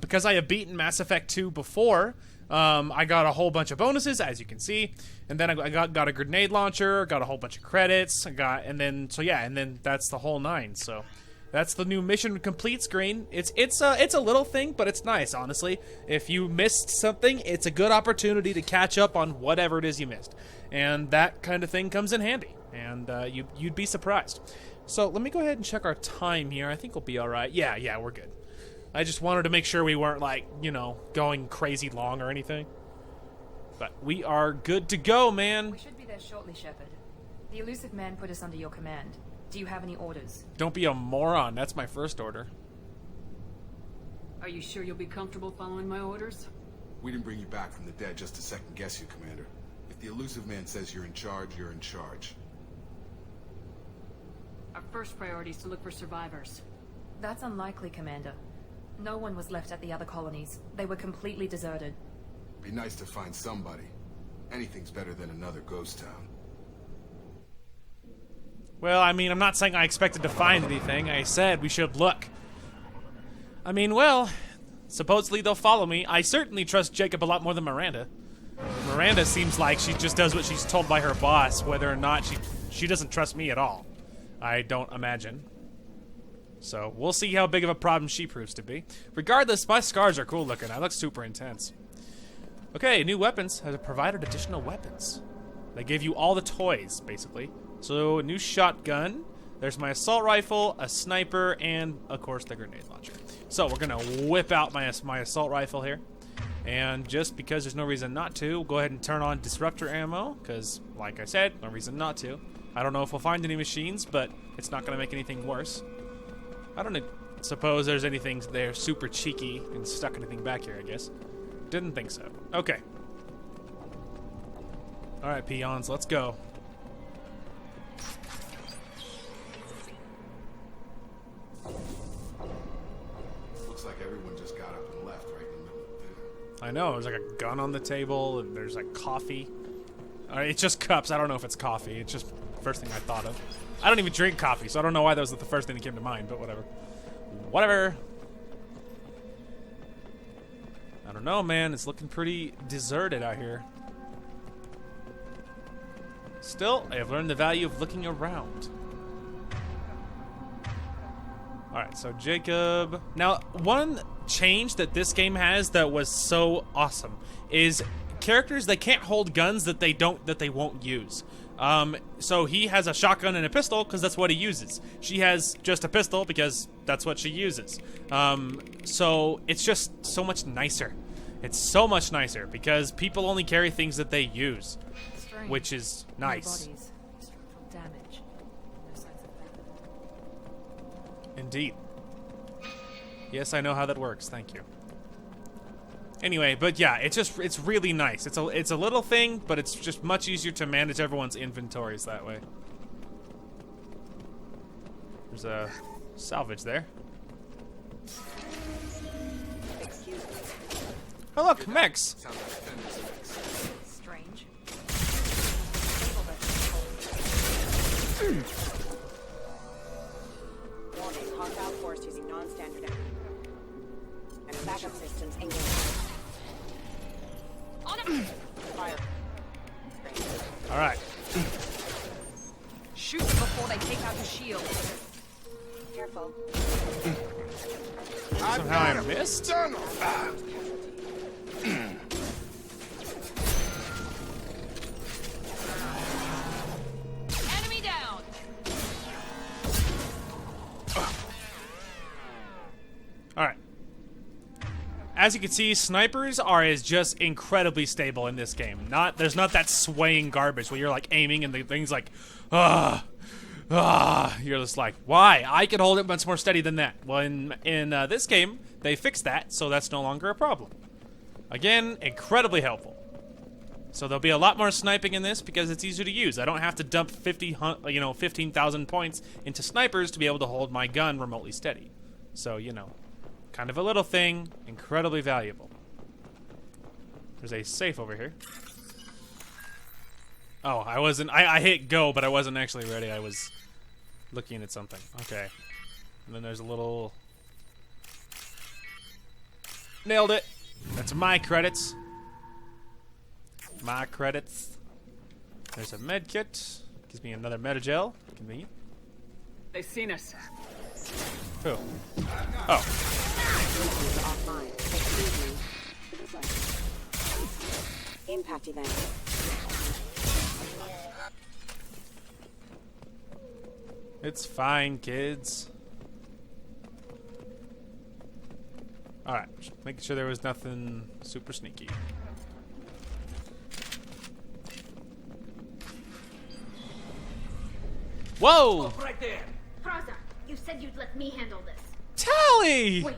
because I have beaten Mass Effect 2 before, I got a whole bunch of bonuses, as you can see, and then I got a grenade launcher, got a whole bunch of credits, and then that's the whole 9. So that's the new mission complete screen. It's a little thing, but it's nice, honestly. If you missed something, it's a good opportunity to catch up on whatever it is you missed, and that kind of thing comes in handy, and you'd be surprised. So let me go ahead and check our time here. I think we'll be all right. Yeah, we're good. I just wanted to make sure we weren't, like, going crazy long or anything. But we are good to go, man. We should be there shortly, Shepard. The elusive man put us under your command. Do you have any orders? Don't be a moron. That's my first order. Are you sure you'll be comfortable following my orders? We didn't bring you back from the dead just to second guess you, Commander. If the elusive man says you're in charge, you're in charge. Our first priority is to look for survivors. That's unlikely, Commander. No one was left at the other colonies. They were completely deserted. Be nice to find somebody. Anything's better than another ghost town. Well, I mean, I'm not saying I expected to find anything. I said we should look. I mean, well, supposedly they'll follow me. I certainly trust Jacob a lot more than Miranda. Miranda seems like she just does what she's told by her boss, whether or not she doesn't trust me at all. I don't imagine. So, we'll see how big of a problem she proves to be. Regardless, my scars are cool looking. I look super intense. Okay, new weapons have provided additional weapons. They gave you all the toys, basically. So, a new shotgun. There's my assault rifle, a sniper, and, of course, the grenade launcher. So, we're going to whip out my assault rifle here. And just because there's no reason not to, we'll go ahead and turn on disruptor ammo. Because, like I said, no reason not to. I don't know if we'll find any machines, but it's not going to make anything worse. I don't suppose there's anything there super cheeky and stuck anything back here, I guess. Didn't think so. Okay. Alright, peons, let's go. Looks like everyone just got up and left right in the middle of dinner. I know, there's like a gun on the table, and there's like coffee. It's just cups, I don't know if it's coffee. It's just the first thing I thought of. I don't even drink coffee, so I don't know why that was the first thing that came to mind, but whatever. Whatever. I don't know, man. It's looking pretty deserted out here. Still, I have learned the value of looking around. Alright, so Jacob. Now, one change that this game has that was so awesome is characters that can't hold guns that they won't use. So he has a shotgun and a pistol because that's what he uses. She has just a pistol because that's what she uses. So it's just so much nicer. It's so much nicer because people only carry things that they use, which is nice. No bodies. Structural damage. No signs of that. Indeed. Yes, I know how that works. Thank you. Anyway, but yeah, it's really nice. It's a little thing, but it's just much easier to manage everyone's inventories that way. There's a salvage there. Oh look, mechs. Strange. Warning, hostile force using non-standard and backup systems engaged. Fire. All right. Shoot before they take out the shield. Careful. Somehow I missed. Enemy down. All right. As you can see, snipers are just incredibly stable in this game. There's not that swaying garbage where you're like aiming and the thing's like, you're just like, why? I can hold it much more steady than that. Well, in this game, they fixed that, so that's no longer a problem. Again, incredibly helpful. So there'll be a lot more sniping in this because it's easier to use. I don't have to dump 15,000 points into snipers to be able to hold my gun remotely steady. So, kind of a little thing, incredibly valuable. There's a safe over here. Oh, I hit go, but I wasn't actually ready. I was looking at something. Okay. And then there's a little... Nailed it. That's my credits. My credits. There's a med kit. Gives me another metagel. Convenient. They've seen us. Who? Oh. Impact event. It's fine, kids. Alright, making sure there was nothing super sneaky. Whoa! Stop right there! Praza, you said you'd let me handle this. Tally! Wait,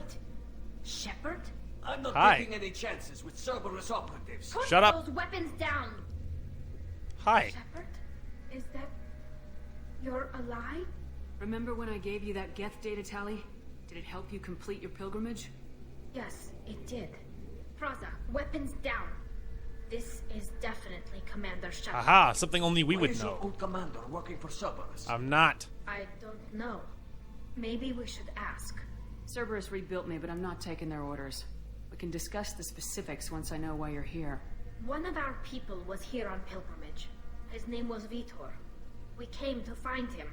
Shepard? I'm not Hi. taking any chances with Cerberus operatives. Put Shut up. those weapons down. Hi. Shepard? Is that... you're alive? Remember when I gave you that Geth data tally? Did it help you complete your pilgrimage? Yes, it did. Praza, weapons down. This is definitely Commander Shepard. Aha, something only we Why would is your know. old commander working for Cerberus? I'm not. I don't know. Maybe we should ask. Cerberus rebuilt me, but I'm not taking their orders. We can discuss the specifics once I know why you're here. One of our people was here on pilgrimage. His name was Vitor. We came to find him.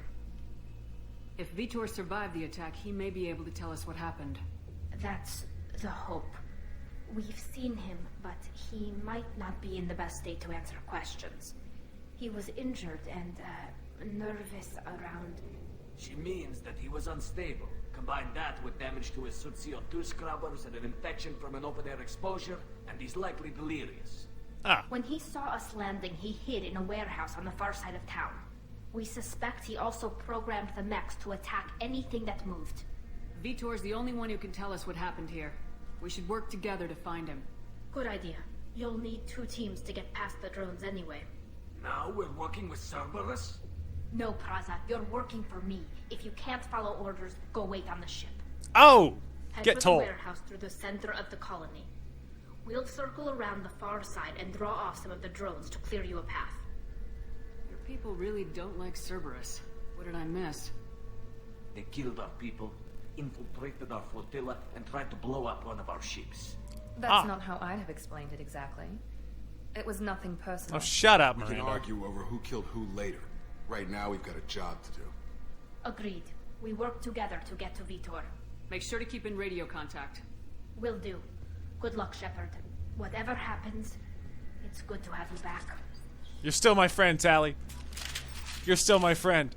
If Vitor survived the attack, he may be able to tell us what happened. That's the hope. We've seen him, but he might not be in the best state to answer questions. He was injured and, nervous around... She means that he was unstable. Combine that with damage to his suit CO2 scrubbers and an infection from an open-air exposure, and he's likely delirious. Ah. When he saw us landing, he hid in a warehouse on the far side of town. We suspect he also programmed the mechs to attack anything that moved. Vitor's the only one who can tell us what happened here. We should work together to find him. Good idea. You'll need 2 teams to get past the drones anyway. Now we're working with Cerberus? No, Praza, you're working for me. If you can't follow orders, go wait on the ship. Oh! Head Get for told. the warehouse through the center of the colony. We'll circle around the far side and draw off some of the drones to clear you a path. Your people really don't like Cerberus. What did I miss? They killed our people, infiltrated our flotilla, and tried to blow up one of our ships. That's not how I'd have explained it exactly. It was nothing personal. Oh, shut up, We can Miranda. argue over who killed who later. Right now, we've got a job to do. Agreed. We work together to get to Vitor. Make sure to keep in radio contact. Will do. Good luck, Shepard. Whatever happens, it's good to have you back. You're still my friend, Tally. You're still my friend.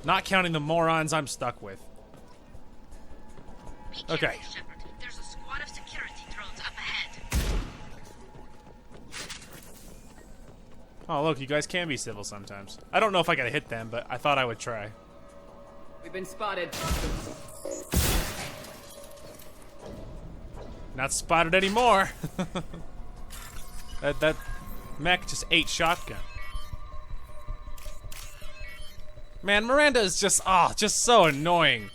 Not counting the morons I'm stuck with. Okay. Shepard. There's a squad of security drones up ahead. Oh, look, you guys can be civil sometimes. I don't know if I gotta hit them, but I thought I would try. We've been spotted. Not spotted anymore. that mech just ate shotgun. Man, Miranda is just so annoying.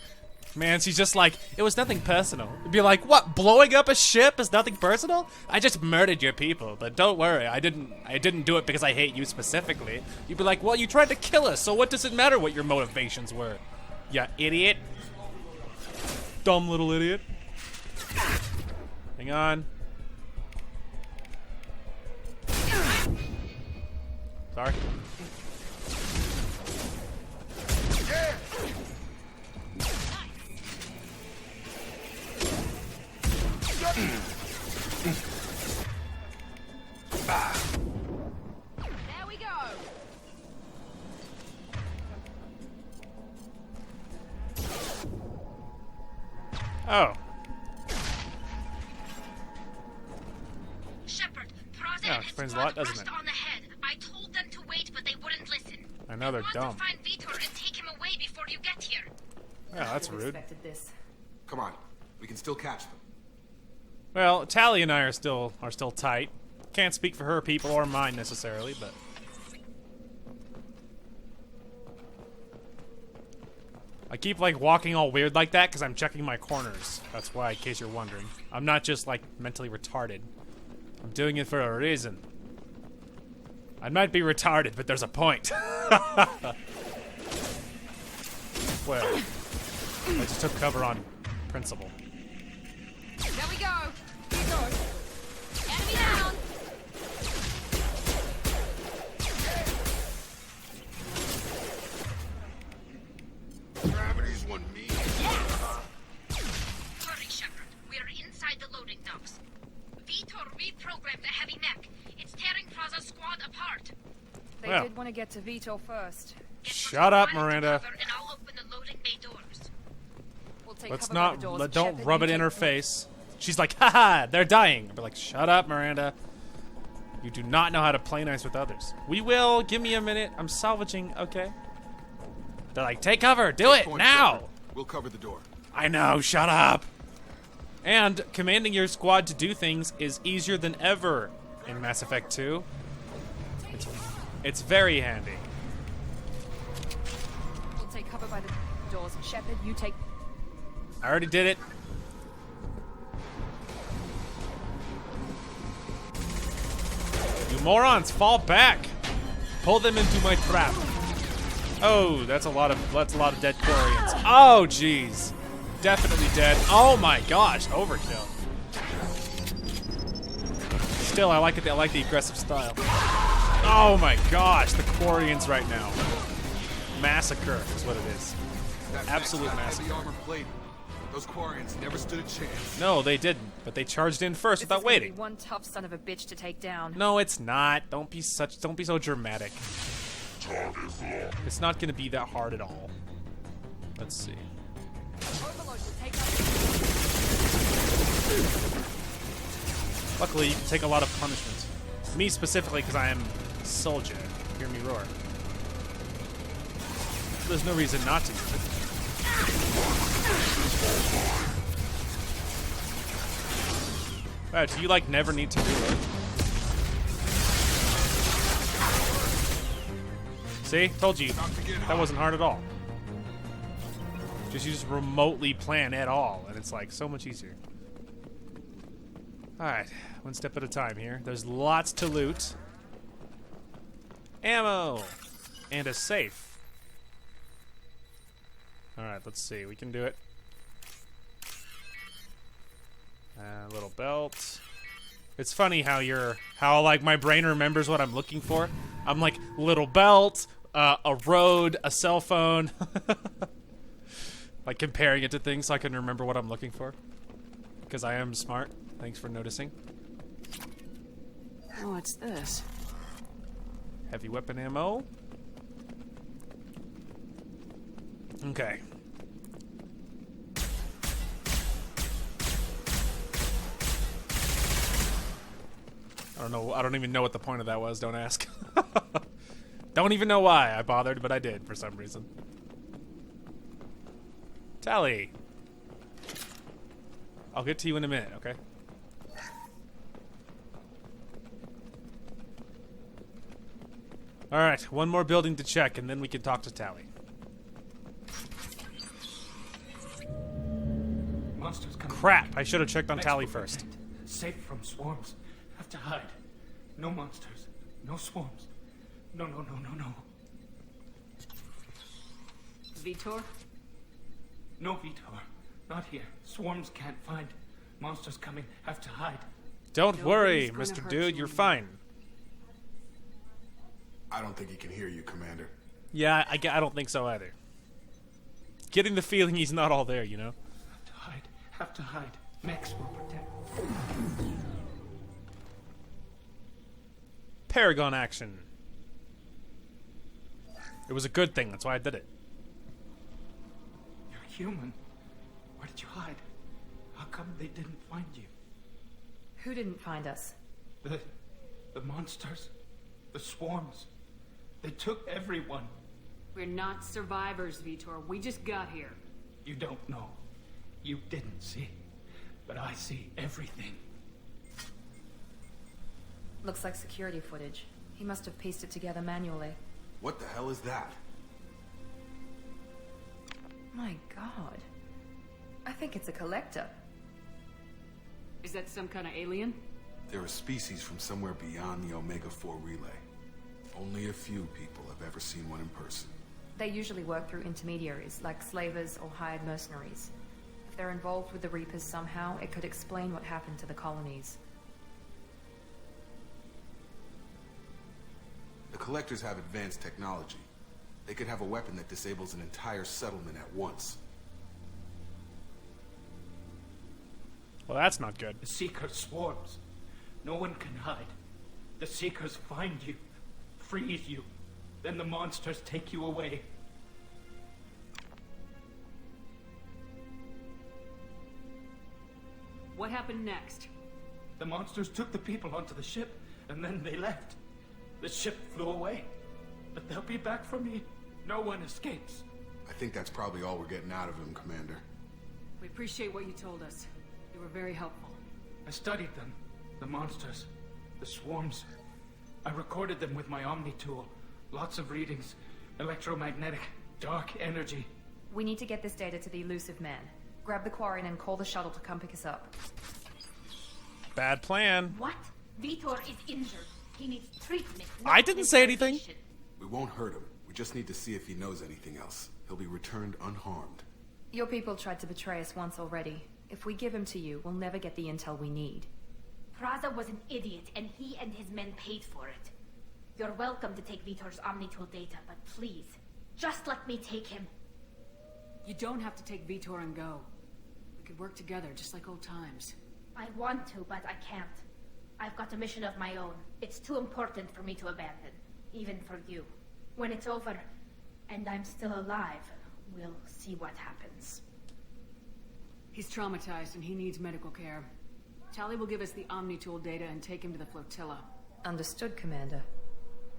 Man, she's just like, it was nothing personal. It'd be like, what, blowing up a ship is nothing personal? I just murdered your people, but don't worry, I didn't do it because I hate you specifically. You'd be like, well, you tried to kill us, so what does it matter what your motivations were? Ya idiot. Dumb little idiot. Hang on. Sorry. There we go. Oh. Shepard, Praza Yeah, and his explains a squad lot, doesn't rushed it? on ahead. I told them to wait, but they wouldn't listen. I know they're want dumb. to find Vitor and take him away before you get here. Yeah, that's rude. This. Come on. We can still catch them. Well, Tally and I are still tight. Can't speak for her people or mine necessarily, but I keep like walking all weird like that because I'm checking my corners. That's why, in case you're wondering. I'm not just like mentally retarded. I'm doing it for a reason. I might be retarded, but there's a point. Well, I just took cover on principle. There we go. Vitor. Enemy down. inside the loading docks. Vitor reprogrammed the heavy mech. It's tearing Praza's squad apart. They Well. did want to get to Vito first. Shut up, Miranda. And I'll open the loading bay doors. We'll take Let's cover by not. the doors. Don't Shepard, rub you it in take her point. face. She's like, haha, they're dying. I'll be like, shut up, Miranda. You do not know how to play nice with others. We will. Give me a minute. I'm salvaging. Okay. They're like, take cover. Do it Point, now. Shepard. We'll cover the door. I know. Shut up. And commanding your squad to do things is easier than ever in Mass Effect 2. It's very handy. We'll take cover by the doors. Shepard, you take. I already did it. You morons, fall back. Pull them into my trap. Oh, that's a lot of dead Quarians. Oh, jeez. Definitely dead. Oh my gosh, overkill. Still, I like it. I like the aggressive style. Oh my gosh, the Quarians right now. Massacre is what it is. That Absolute mech's got massacre. heavy armor plating. Those Quarians never stood a chance. No, they didn't, but they charged in first This without is gonna be waiting. one tough son of a bitch to take down. No, it's not. Don't be so dramatic. It's not going to be that hard at all. Let's see. Overlord will take Luckily, you can take a lot of punishment. Me specifically, because I am a soldier. Hear me roar. There's no reason not to use it. Wow, do you like never need to reload? See? Told you. That wasn't hard at all. You just remotely plan at all, and it's like so much easier. Alright, one step at a time here. There's lots to loot. Ammo! And a safe. Alright, let's see. We can do it. Little belt. It's funny how like my brain remembers what I'm looking for. I'm like, little belt, a road, a cell phone. Like comparing it to things so I can remember what I'm looking for. Because I am smart. Thanks for noticing. Oh, what's this? Heavy weapon ammo. Okay. I don't know. I don't even know what the point of that was. Don't ask. Don't even know why I bothered, but I did for some reason. Tally. I'll get to you in a minute, okay? Alright, one more building to check, and then we can talk to Tally. Monsters coming. Crap, I should have checked on Next Tally we'll first. protect. Safe from swarms. Have to hide. No monsters. No swarms. No. Vitor? No, Vitor. Not here. Swarms can't find. Monsters coming. Have to hide. Don't worry, Nobody's Mr. gonna hurt Dude, you you're anymore. fine. I don't think he can hear you, Commander. Yeah, I don't think so either. Getting the feeling he's not all there, you know? Have to hide. Have to hide. Max will protect. Paragon action. It was a good thing, that's why I did it. You're human. Where did you hide? How come they didn't find you? Who didn't find us? The monsters. The swarms. They took everyone. We're not survivors, Vitor. We just got here. You don't know. You didn't see. But I see everything. Looks like security footage. He must have pieced it together manually. What the hell is that? My god. I think it's a collector. Is that some kind of alien? They're a species from somewhere beyond the Omega-4 relay. Only a few people have ever seen one in person. They usually work through intermediaries, like slavers or hired mercenaries. If they're involved with the Reapers somehow, it could explain what happened to the colonies. The Collectors have advanced technology. They could have a weapon that disables an entire settlement at once. Well, that's not good. The Seeker swarms. No one can hide. The Seekers find you, freeze you, then the monsters take you away. What happened next? The monsters took the people onto the ship, and then they left. The ship flew away. But they'll be back for me. No one escapes. I think that's probably all we're getting out of him, Commander. We appreciate what you told us. You were very helpful. I studied them. The monsters. The swarms. I recorded them with my Omni tool. Lots of readings. Electromagnetic. Dark energy. We need to get this data to the elusive man. Grab the Quarian and call the shuttle to come pick us up. Bad plan. What? Vitor is injured. He needs treatment. I didn't say anything. We won't hurt him. We just need to see if he knows anything else. He'll be returned unharmed. Your people tried to betray us once already. If we give him to you, we'll never get the intel we need. Praza was an idiot, and he and his men paid for it. You're welcome to take Vitor's Omnitool data, but please, just let me take him. You don't have to take Vitor and go. We could work together, just like old times. I want to, but I can't. I've got a mission of my own. It's too important for me to abandon, even for you. When it's over, and I'm still alive, we'll see what happens. He's traumatized and he needs medical care. Tali will give us the Omnitool data and take him to the flotilla. Understood, Commander.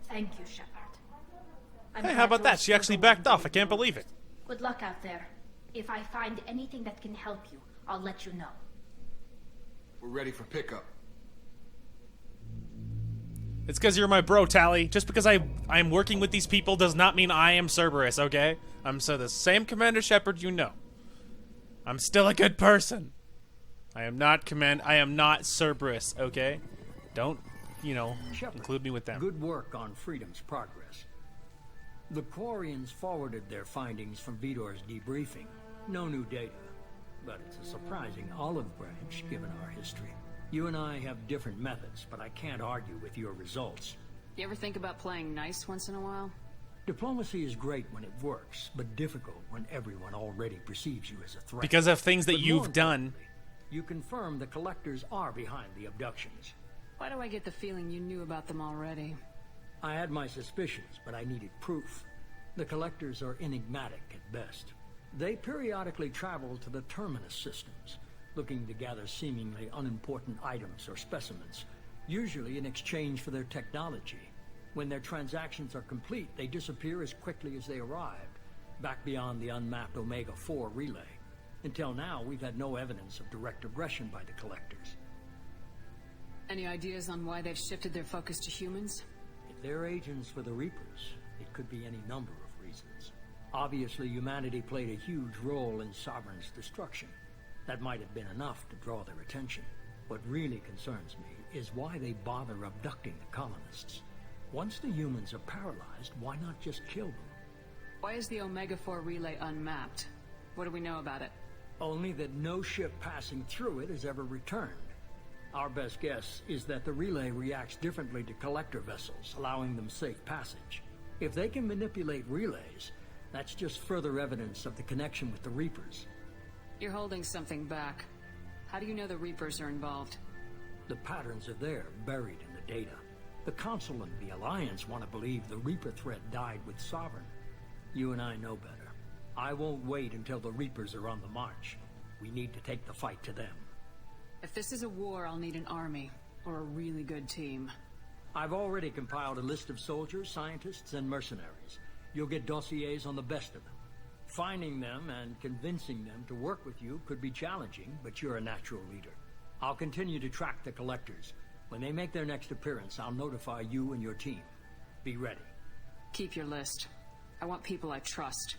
Thank you, Shepard. Hey, how about that? She actually backed off. I can't believe it. Good luck out there. If I find anything that can help you, I'll let you know. We're ready for pickup. It's because you're my bro, Tali. Just because I'm working with these people does not mean I am Cerberus, okay? I'm so the same Commander Shepard you know. I'm still a good person. I am not Cerberus, okay? Don't, Shepard, include me with them. Good work on Freedom's progress. The Quarians forwarded their findings from Vitor's debriefing. No new data, but it's a surprising olive branch given our history. You and I have different methods, but I can't argue with your results. You ever think about playing nice once in a while? Diplomacy is great when it works, but difficult when everyone already perceives you as a threat. Because of things that you've done. You confirm the collectors are behind the abductions. Why do I get the feeling you knew about them already? I had my suspicions, but I needed proof. The collectors are enigmatic at best. They periodically travel to the terminus systems, looking to gather seemingly unimportant items or specimens, usually in exchange for their technology. When their transactions are complete, they disappear as quickly as they arrived, back beyond the unmapped Omega-4 relay. Until now, we've had no evidence of direct aggression by the collectors. Any ideas on why they've shifted their focus to humans? If they're agents for the Reapers, it could be any number of reasons. Obviously, humanity played a huge role in Sovereign's destruction. That might have been enough to draw their attention. What really concerns me is why they bother abducting the colonists. Once the humans are paralyzed, why not just kill them? Why is the Omega-4 relay unmapped? What do we know about it? Only that no ship passing through it has ever returned. Our best guess is that the relay reacts differently to collector vessels, allowing them safe passage. If they can manipulate relays, that's just further evidence of the connection with the Reapers. You're holding something back. How do you know the Reapers are involved? The patterns are there, buried in the data. The Council and the Alliance want to believe the Reaper threat died with Sovereign. You and I know better. I won't wait until the Reapers are on the march. We need to take the fight to them. If this is a war, I'll need an army, or a really good team. I've already compiled a list of soldiers, scientists, and mercenaries. You'll get dossiers on the best of them. Finding them and convincing them to work with you could be challenging, but you're a natural leader. I'll continue to track the collectors. When they make their next appearance, I'll notify you and your team. Be ready. Keep your list. I want people I trust.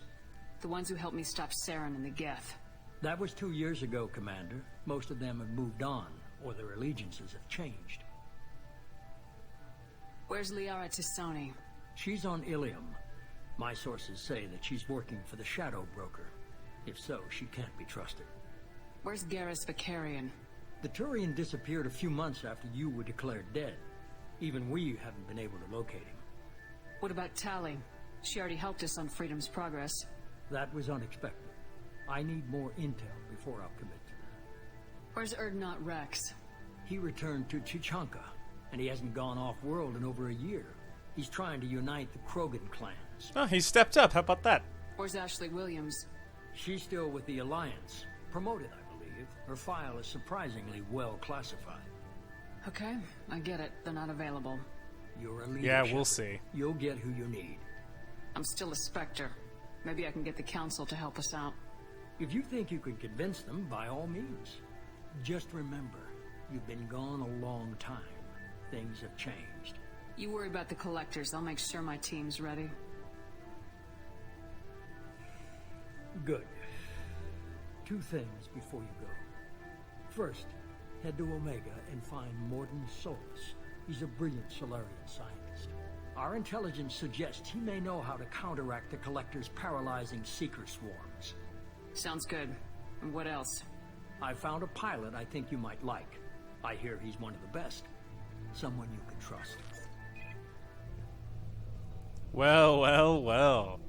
The ones who helped me stop Saren and the Geth. That was 2 years ago, Commander. Most of them have moved on, or their allegiances have changed. Where's Liara Tisoni? She's on Ilium. My sources say that she's working for the Shadow Broker. If so, she can't be trusted. Where's Garrus Vakarian? The Turian disappeared a few months after you were declared dead. Even we haven't been able to locate him. What about Tali? She already helped us on Freedom's progress. That was unexpected. I need more intel before I'll commit to that. Where's Erdnot Rex? He returned to Chichanka, and he hasn't gone off-world in over a year. He's trying to unite the Krogan clans. Oh, he stepped up. How about that? Where's Ashley Williams? She's still with the Alliance. Promoted, I believe. Her file is surprisingly well classified. Okay, I get it. They're not available. You're a leader. Yeah, we'll see. You'll get who you need. I'm still a Spectre. Maybe I can get the Council to help us out. If you think you can convince them, by all means. Just remember, you've been gone a long time. Things have changed. You worry about the collectors. I'll make sure my team's ready. Good. 2 things before you go. First, head to Omega and find Morden Solus. He's a brilliant Solarian scientist. Our intelligence suggests he may know how to counteract the Collector's paralyzing Seeker swarms. Sounds good. And what else? I found a pilot I think you might like. I hear he's one of the best. Someone you can trust. Well, well, well.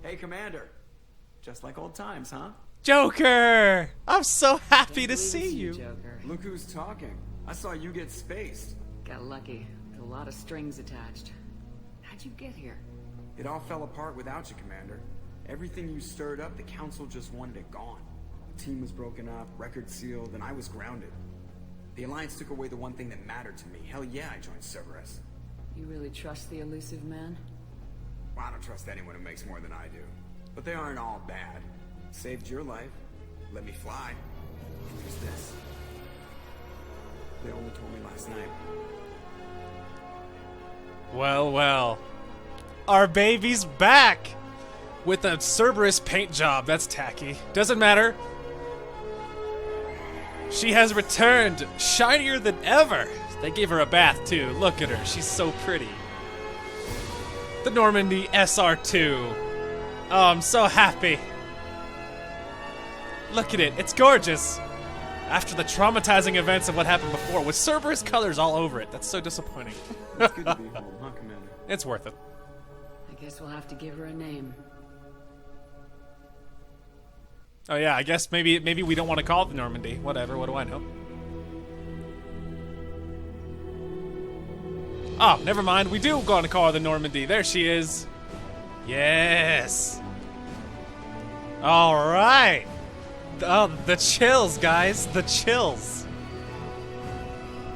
Hey, Commander. Just like old times, huh? Joker! I'm so happy to see you. Joker. Look who's talking. I saw you get spaced. Got lucky. With a lot of strings attached. How'd you get here? It all fell apart without you, Commander. Everything you stirred up, the Council just wanted it gone. The team was broken up, record sealed, and I was grounded. The Alliance took away the one thing that mattered to me. Hell yeah, I joined Cerberus. You really trust the elusive man? Well, I don't trust anyone who makes more than I do. But they aren't all bad. Saved your life. Let me fly. And here's this. They only told me last night. Well, well. Our baby's back! With a Cerberus paint job. That's tacky. Doesn't matter. She has returned, shinier than ever. They gave her a bath, too. Look at her. She's so pretty. The Normandy SR2. Oh, I'm so happy. Look at it. It's gorgeous. After the traumatizing events of what happened before, with Cerberus colors all over it. That's so disappointing. It's good to be home, huh, Commander? It's worth it. I guess we'll have to give her a name. Oh yeah, I guess maybe we don't want to call it the Normandy. Whatever, what do I know? Oh, never mind. We do going to call her the Normandy. There she is. Yes. All right. Oh, the chills, guys. The chills.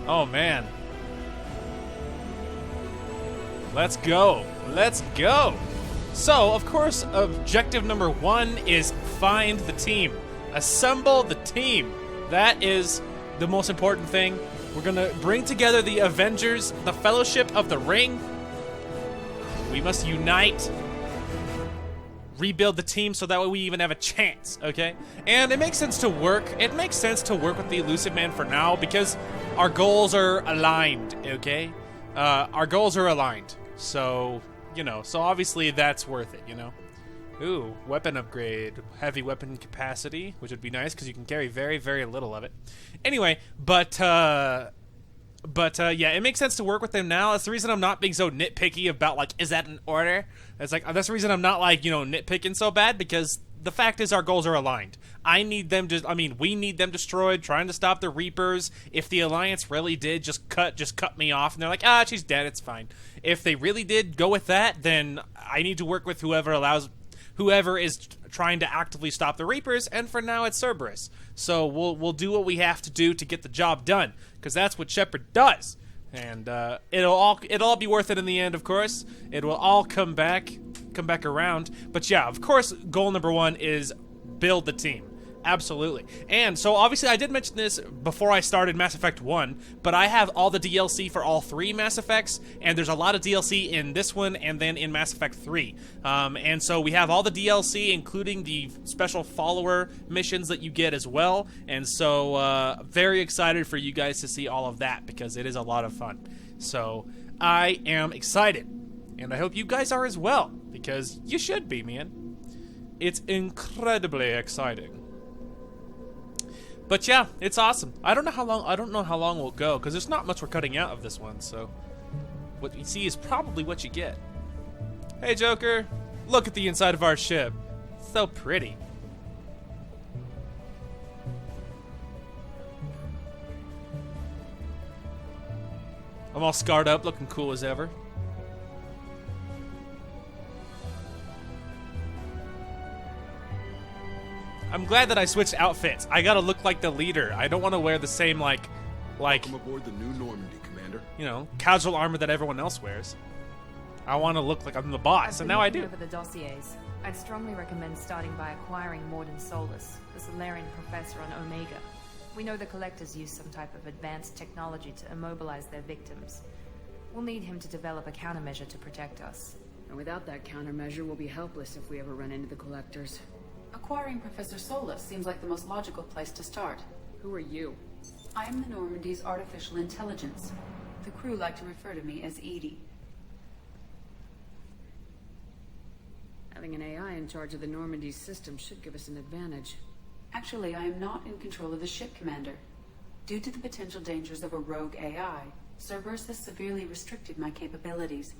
Oh, man. Let's go. Let's go. So, of course, objective number 1 is find the team. Assemble the team. That is the most important thing. We're going to bring together the Avengers, the Fellowship of the Ring. We must unite, rebuild the team so that way we even have a chance, okay? And it makes sense to work. It makes sense to work with the Elusive Man for now because our goals are aligned, okay? Our goals are aligned. So, you know, so obviously that's worth it, you know? Ooh, weapon upgrade, heavy weapon capacity, which would be nice because you can carry very, very little of it. Anyway, but yeah, it makes sense to work with them now. That's the reason I'm not being so nitpicky about, like, is that an order? It's like, that's the reason I'm not, like, you know, nitpicking so bad, because the fact is our goals are aligned. We need them destroyed, trying to stop the Reapers. If the Alliance really did just cut me off, and they're like, ah, she's dead, it's fine. If they really did go with that, then I need to work with whoever is trying to actively stop the Reapers, and for now it's Cerberus. So we'll do what we have to do to get the job done, because that's what Shepard does. And it'll all be worth it in the end, of course. It will all come back around. But yeah, of course, goal number 1 is build the team. Absolutely. And so obviously I did mention this before I started Mass Effect 1, but I have all the DLC for all 3 Mass Effects, and there's a lot of DLC in this one and then in Mass Effect 3. And so we have all the DLC, including the special follower missions that you get as well. And so very excited for you guys to see all of that, because it is a lot of fun. So I am excited, and I hope you guys are as well, because you should be, man. It's incredibly exciting. But yeah, it's awesome. I don't know how long we'll go, because there's not much we're cutting out of this one, so what you see is probably what you get. Hey Joker, look at the inside of our ship. So pretty. I'm all scarred up, looking cool as ever. I'm glad that I switched outfits. I gotta look like the leader. I don't want to wear the same, like, Welcome aboard the new Normandy, Commander. you know, casual armor that everyone else wears. I want to look like I'm the boss, and now I do. Over the dossiers, I'd strongly recommend starting by acquiring Morden Solus, the Solarian professor on Omega. We know the Collectors use some type of advanced technology to immobilize their victims. We'll need him to develop a countermeasure to protect us. And without that countermeasure, we'll be helpless if we ever run into the Collectors. Acquiring Professor Solus seems like the most logical place to start. Who are you? I am the Normandy's artificial intelligence. The crew like to refer to me as Edie. Having an AI in charge of the Normandy's system should give us an advantage. Actually, I am not in control of the ship, Commander. Due to the potential dangers of a rogue AI, Cerberus has severely restricted my capabilities.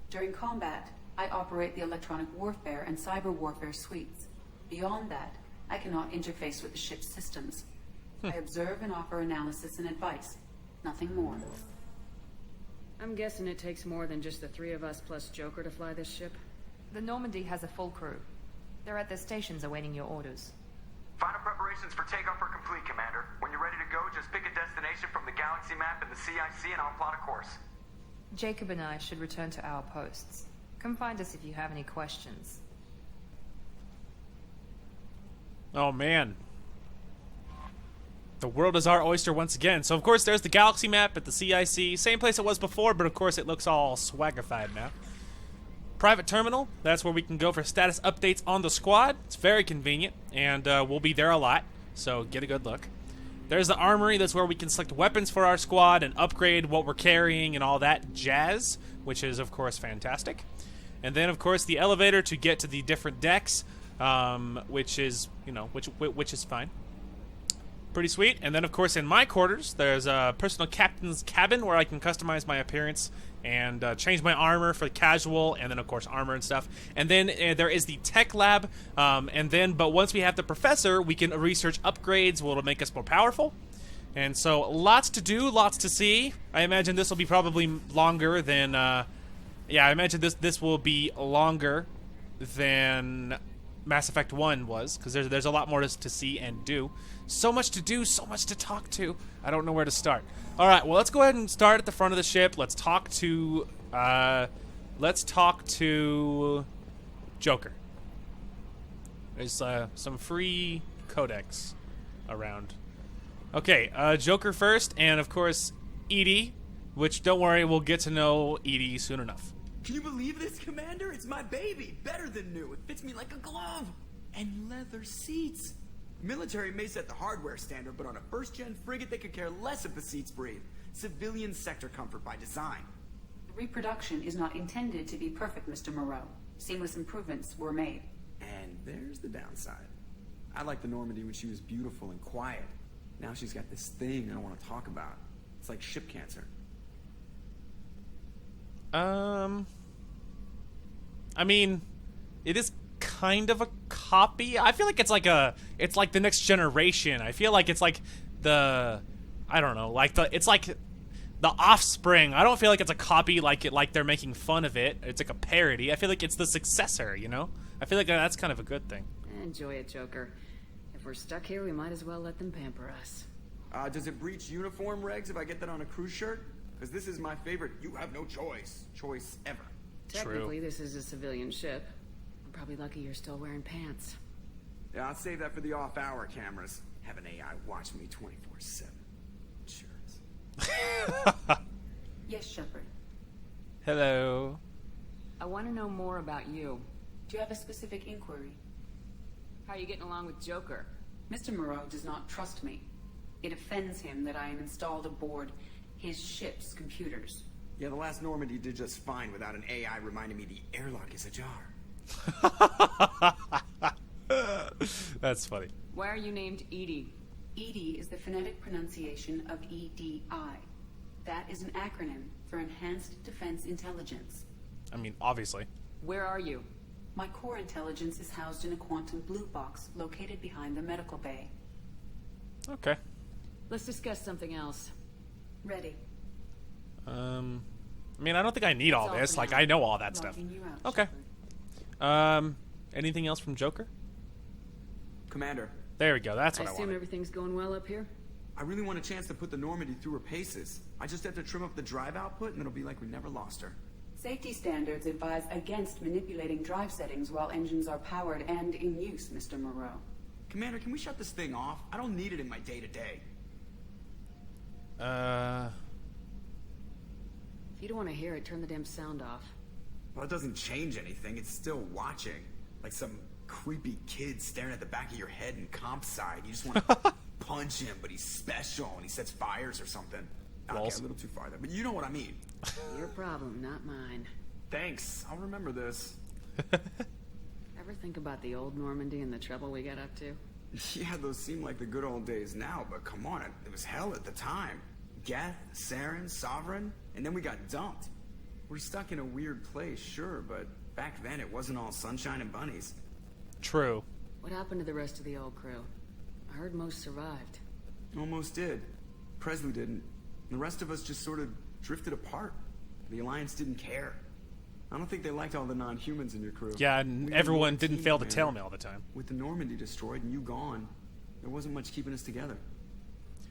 During combat, I operate the electronic warfare and cyber warfare suites. Beyond that, I cannot interface with the ship's systems. I observe and offer analysis and advice. Nothing more. I'm guessing it takes more than just the three of us plus Joker to fly this ship? The Normandy has a full crew. They're at their stations awaiting your orders. Final preparations for takeoff are complete, Commander. When you're ready to go, just pick a destination from the galaxy map and the CIC and I'll plot a course. Jacob and I should return to our posts. Come find us if you have any questions. Oh, man. The world is our oyster once again. So, of course, there's the galaxy map at the CIC. Same place it was before, but, of course, it looks all swaggified now. Private terminal. That's where we can go for status updates on the squad. It's very convenient, and we'll be there a lot, so get a good look. There's the armory. That's where we can select weapons for our squad and upgrade what we're carrying and all that jazz, which is, of course, fantastic. And then, of course, the elevator to get to the different decks, which is, you know, which is fine. Pretty sweet. And then, of course, in my quarters, there's a personal captain's cabin where I can customize my appearance and change my armor for casual, and then, of course, armor and stuff. And then there is the tech lab. But once we have the professor, we can research upgrades will make us more powerful. And so, lots to do, lots to see. I imagine this will be probably longer than... I imagine this will be longer than Mass Effect 1 was, because there's a lot more to see and do. So much to do, so much to talk to. I don't know where to start. All right, well, let's go ahead and start at the front of the ship. Let's talk to Joker. There's some free codex around. Okay, Joker first, and of course Edie, which don't worry, we'll get to know Edie soon enough. Can you believe this, Commander? It's my baby. Better than new. It fits me like a glove. And leather seats. Military may set the hardware standard, but on a first-gen frigate, they could care less if the seats breathe. Civilian sector comfort by design. The reproduction is not intended to be perfect, Mr. Moreau. Seamless improvements were made. And there's the downside. I liked the Normandy when she was beautiful and quiet. Now she's got this thing I don't want to talk about. It's like ship cancer. I mean, it is kind of a copy. I feel like it's like the next generation. I feel like it's like it's like the offspring. I don't feel like it's a copy like they're making fun of it. It's like a parody. I feel like it's the successor, you know? I feel like that's kind of a good thing. Enjoy it, Joker. If we're stuck here, we might as well let them pamper us. Does it breach uniform regs if I get that on a cruise shirt? Because this is my favorite you have no choice ever. Technically, this is a civilian ship. I'm probably lucky you're still wearing pants. Yeah, I'll save that for the off-hour cameras. Have an AI watch me 24/7. Sure. Yes, Shepard. Hello. I want to know more about you. Do you have a specific inquiry? How are you getting along with Joker? Mr. Moreau does not trust me. It offends him that I am installed aboard his ship's computers. Yeah, the last Normandy did just fine without an AI reminding me the airlock is ajar. That's funny. Why are you named Edie? Edie is the phonetic pronunciation of EDI. That is an acronym for Enhanced Defense Intelligence. I mean, obviously. Where are you? My core intelligence is housed in a quantum blue box located behind the medical bay. Okay. Let's discuss something else. Ready. I mean, I don't think I need all this. Like, I know all that stuff. Okay. Anything else from Joker? Commander. There we go. That's what I assume wanted. everything's going well up here? I really want a chance to put the Normandy through her paces. I just have to trim up the drive output, and it'll be like we never lost her. Safety standards advise against manipulating drive settings while engines are powered and in use, Mr. Moreau. Commander, can we shut this thing off? I don't need it in my day-to-day. If you don't want to hear it, turn the damn sound off. Well, it doesn't change anything. It's still watching. Like some creepy kid staring at the back of your head in comp side. You just want to punch him, but he's special and he sets fires or something. Okay, a little too far there, but you know what I mean. Your problem, not mine. Thanks. I'll remember this. Ever think about the old Normandy and the trouble we got up to? Yeah, those seem like the good old days now, but come on, it was hell at the time. Geth, Saren, Sovereign, and then we got dumped. We're stuck in a weird place, sure, but back then it wasn't all sunshine and bunnies. True. What happened to the rest of the old crew? I heard most survived. Almost did. Presley didn't. The rest of us just sort of drifted apart. The Alliance didn't care. I don't think they liked all the non-humans in your crew. Yeah, and everyone didn't fail to tell me all the time. With the Normandy destroyed and you gone, there wasn't much keeping us together.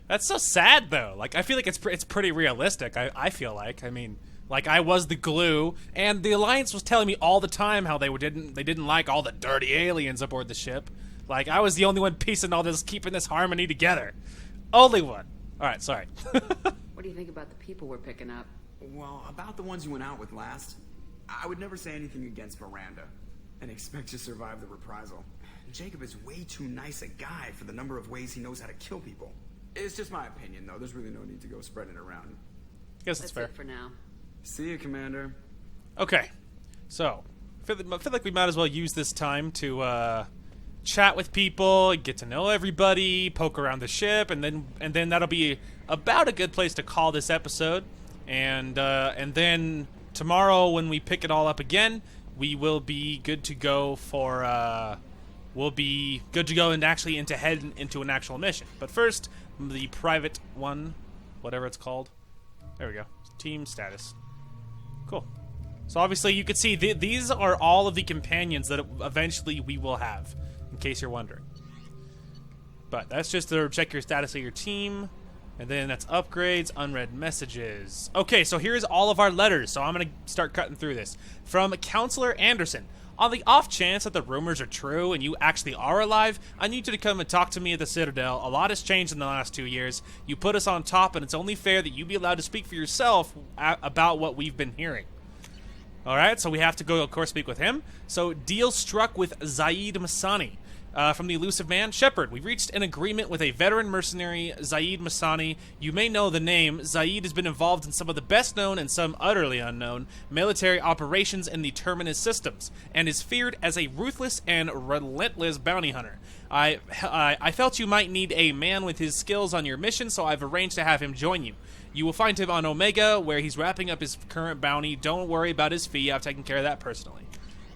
That's so sad, though. Like, I feel like it's pretty realistic. I feel like. I mean, like, I was the glue, and the Alliance was telling me all the time how they didn't like all the dirty aliens aboard the ship. Like, I was the only one piecing all this, keeping this harmony together. Only one. All right, sorry. What do you think about the people we're picking up? Well, about the ones you went out with last, I would never say anything against Miranda and expect to survive the reprisal. Jacob is way too nice a guy for the number of ways he knows how to kill people. It's just my opinion, though. There's really no need to go spreading it around. I guess that's fair. It for now. See you, Commander. Okay, so I feel like we might as well use this time to chat with people, get to know everybody, poke around the ship, and then that'll be about a good place to call this episode. And then tomorrow, when we pick it all up again, we will be good to go for. We'll be good to go and actually head into an actual mission. But first, the private one, whatever it's called. There we go. Team status. Cool. So obviously you can see these are all of the companions that eventually we will have, in case you're wondering. But that's just to check your status of your team. And then that's upgrades, unread messages. Okay, so here's all of our letters. So I'm going to start cutting through this. From Counselor Anderson. On the off chance that the rumors are true and you actually are alive, I need you to come and talk to me at the Citadel. A lot has changed in the last 2 years. You put us on top, and it's only fair that you be allowed to speak for yourself about what we've been hearing. Alright, so we have to go, of course, speak with him. So, deal struck with Zaid Masani. From the Elusive Man, Shepard, we've reached an agreement with a veteran mercenary, Zaid Masani. You may know the name. Zaid has been involved in some of the best-known and some utterly unknown military operations in the Terminus systems, and is feared as a ruthless and relentless bounty hunter. I felt you might need a man with his skills on your mission, so I've arranged to have him join you. You will find him on Omega, where he's wrapping up his current bounty. Don't worry about his fee. I've taken care of that personally.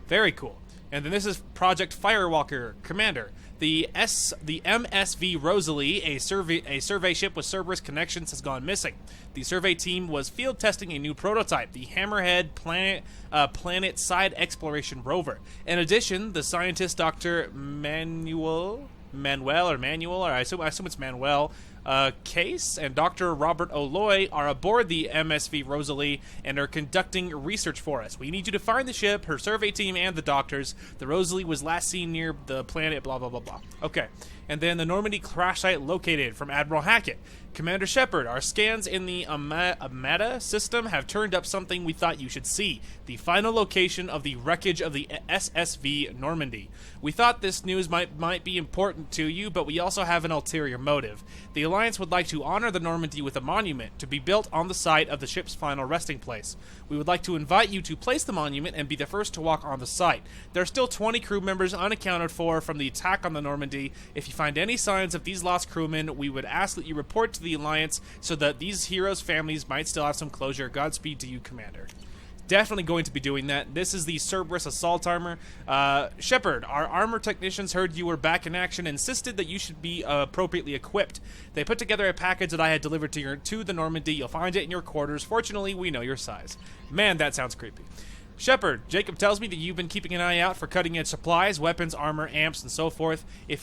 Very cool. And then this is Project Firewalker Commander. The MSV Rosalie, a survey ship with Cerberus connections, has gone missing. The survey team was field testing a new prototype, the Hammerhead Planet Side Exploration Rover. In addition, the scientist Dr. Manuel, or I assume it's Manuel, Case and Dr. Robert O'Loy are aboard the MSV Rosalie and are conducting research for us. We need you to find the ship, her survey team, and the doctors. The Rosalie was last seen near the planet, blah, blah, blah, blah. Okay. And then the Normandy crash site located from Admiral Hackett. Commander Shepard, our scans in the Amada system have turned up something we thought you should see. The final location of the wreckage of the SSV Normandy. We thought this news might be important to you, but we also have an ulterior motive. The Alliance would like to honor the Normandy with a monument to be built on the site of the ship's final resting place. We would like to invite you to place the monument and be the first to walk on the site. There are still 20 crew members unaccounted for from the attack on the Normandy. If you find any signs of these lost crewmen, we would ask that you report to the Alliance so that these heroes' families might still have some closure. Godspeed to you, Commander. Definitely going to be doing that. This is the Cerberus assault armor. Shepard, our armor technicians heard you were back in action and insisted that you should be appropriately equipped. They put together a package that I had delivered to the Normandy. You'll find it in your quarters. Fortunately, we know your size. Man, that sounds creepy. Shepard, Jacob tells me that you've been keeping an eye out for cutting-edge supplies, weapons, armor, amps, and so forth. It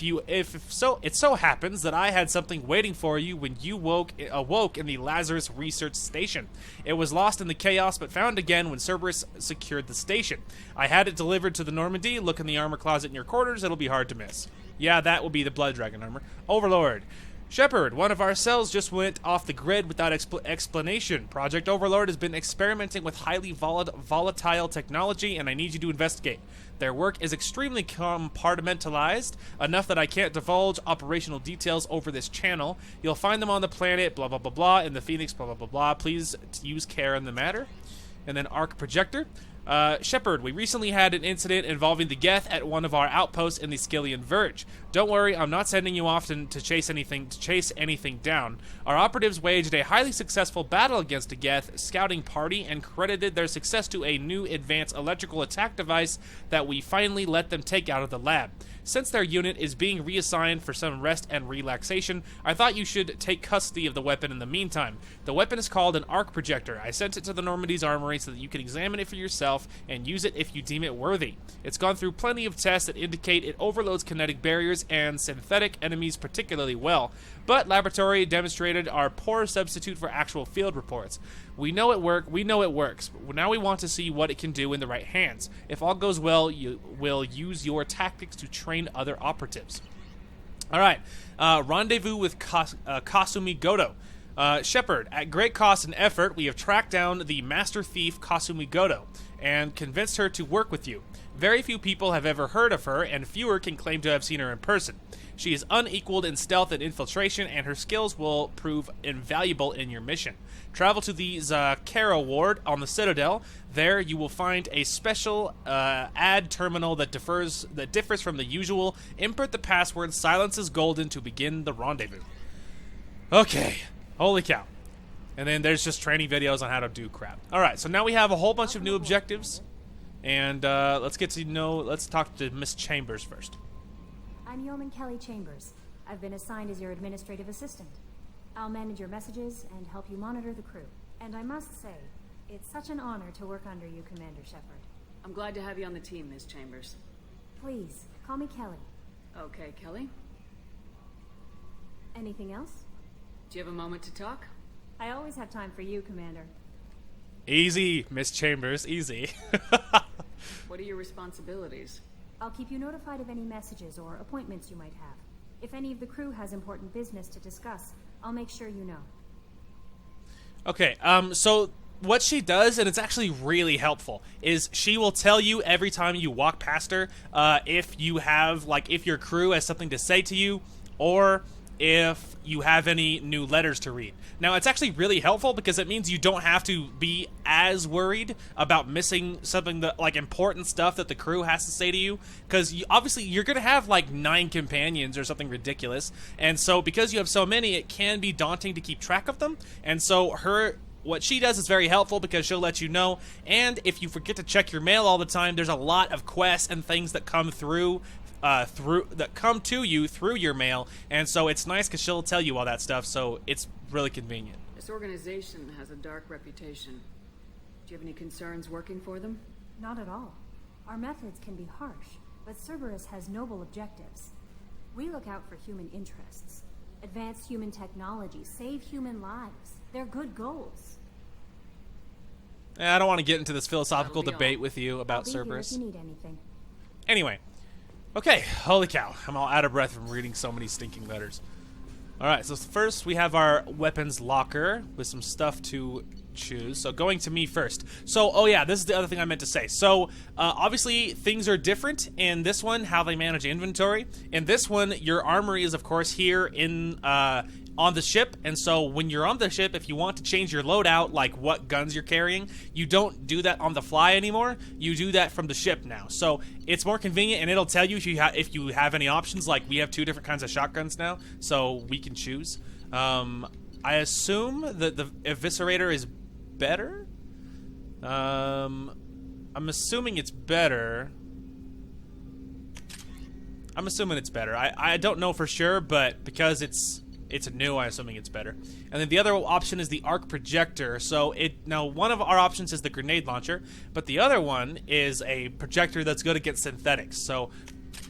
so happens that I had something waiting for you when you awoke in the Lazarus Research Station. It was lost in the chaos, but found again when Cerberus secured the station. I had it delivered to the Normandy. Look in the armor closet in your quarters. It'll be hard to miss. Yeah, that will be the Blood Dragon armor. Overlord. Shepard, one of our cells just went off the grid without explanation. Project Overlord has been experimenting with highly volatile technology, and I need you to investigate. Their work is extremely compartmentalized, enough that I can't divulge operational details over this channel. You'll find them on the planet, blah, blah, blah, blah, in the Phoenix, blah, blah, blah, blah. Please use care in the matter. And then Arc Projector. Shepard, we recently had an incident involving the Geth at one of our outposts in the Skillian Verge. Don't worry, I'm not sending you off to chase anything down. Our operatives waged a highly successful battle against a Geth scouting party and credited their success to a new advanced electrical attack device that we finally let them take out of the lab. Since their unit is being reassigned for some rest and relaxation, I thought you should take custody of the weapon in the meantime. The weapon is called an arc projector. I sent it to the Normandy's armory so that you can examine it for yourself and use it if you deem it worthy. It's gone through plenty of tests that indicate it overloads kinetic barriers and synthetic enemies particularly well, but laboratory demonstrated are poor substitute for actual field reports. We know it works. Now we want to see what it can do in the right hands. If all goes well, you will use your tactics to train other operatives. All right, rendezvous with Kasumi Goto. Shepard, at great cost and effort, we have tracked down the master thief Kasumi Goto and convinced her to work with you. Very few people have ever heard of her, and fewer can claim to have seen her in person. She is unequaled in stealth and infiltration, and her skills will prove invaluable in your mission. Travel to the Zakara ward on the Citadel. There you will find a special ad terminal that differs from the usual. Input the password "Silence is Golden" to begin the rendezvous. Okay, holy cow. And then there's just training videos on how to do crap. Alright, so now we have a whole bunch of new objectives. And let's talk to Miss Chambers first. I'm Yeoman Kelly Chambers. I've been assigned as your administrative assistant. I'll manage your messages and help you monitor the crew. And I must say, it's such an honor to work under you, Commander Shepard. I'm glad to have you on the team, Ms. Chambers. Please, call me Kelly. Okay, Kelly. Anything else? Do you have a moment to talk? I always have time for you, Commander. Easy, Miss Chambers, easy. What are your responsibilities? I'll keep you notified of any messages or appointments you might have. If any of the crew has important business to discuss, I'll make sure you know. Okay, so what she does, and it's actually really helpful, is she will tell you every time you walk past her if your crew has something to say to you, or if you have any new letters to read. Now, it's actually really helpful because it means you don't have to be as worried about missing something that, like, important stuff that the crew has to say to you, because obviously you're going to have like 9 companions or something ridiculous, and so because you have so many, it can be daunting to keep track of them. And so what she does is very helpful because she'll let you know, and if you forget to check your mail all the time, there's a lot of quests and things that come to you through your mail, and so it's nice because she'll tell you all that stuff, so it's really convenient. This organization has a dark reputation. Do you have any concerns working for them? Not at all. Our methods can be harsh, but Cerberus has noble objectives. We look out for human interests. Advance human technology, save human lives. They're good goals. I don't want to get into this philosophical debate with you about Cerberus. If you need anything. Anyway. Okay, holy cow. I'm all out of breath from reading so many stinking letters. Alright, so first we have our weapons locker with some stuff to choose. So going to me first. So, oh yeah, this is the other thing I meant to say. So, obviously things are different in this one, how they manage inventory. In this one, your armory is of course here in on the ship, and so when you're on the ship, if you want to change your loadout, like what guns you're carrying, you don't do that on the fly anymore. You do that from the ship now. So it's more convenient, and it'll tell you if you have any options. Like we have 2 different kinds of shotguns now, so we can choose. I assume that the Eviscerator is better. I'm assuming it's better. I'm assuming it's better. I don't know for sure, but because it's new, I'm assuming it's better. And then the other option is the arc projector. So now one of our options is the grenade launcher, but the other one is a projector that's good against synthetics. So,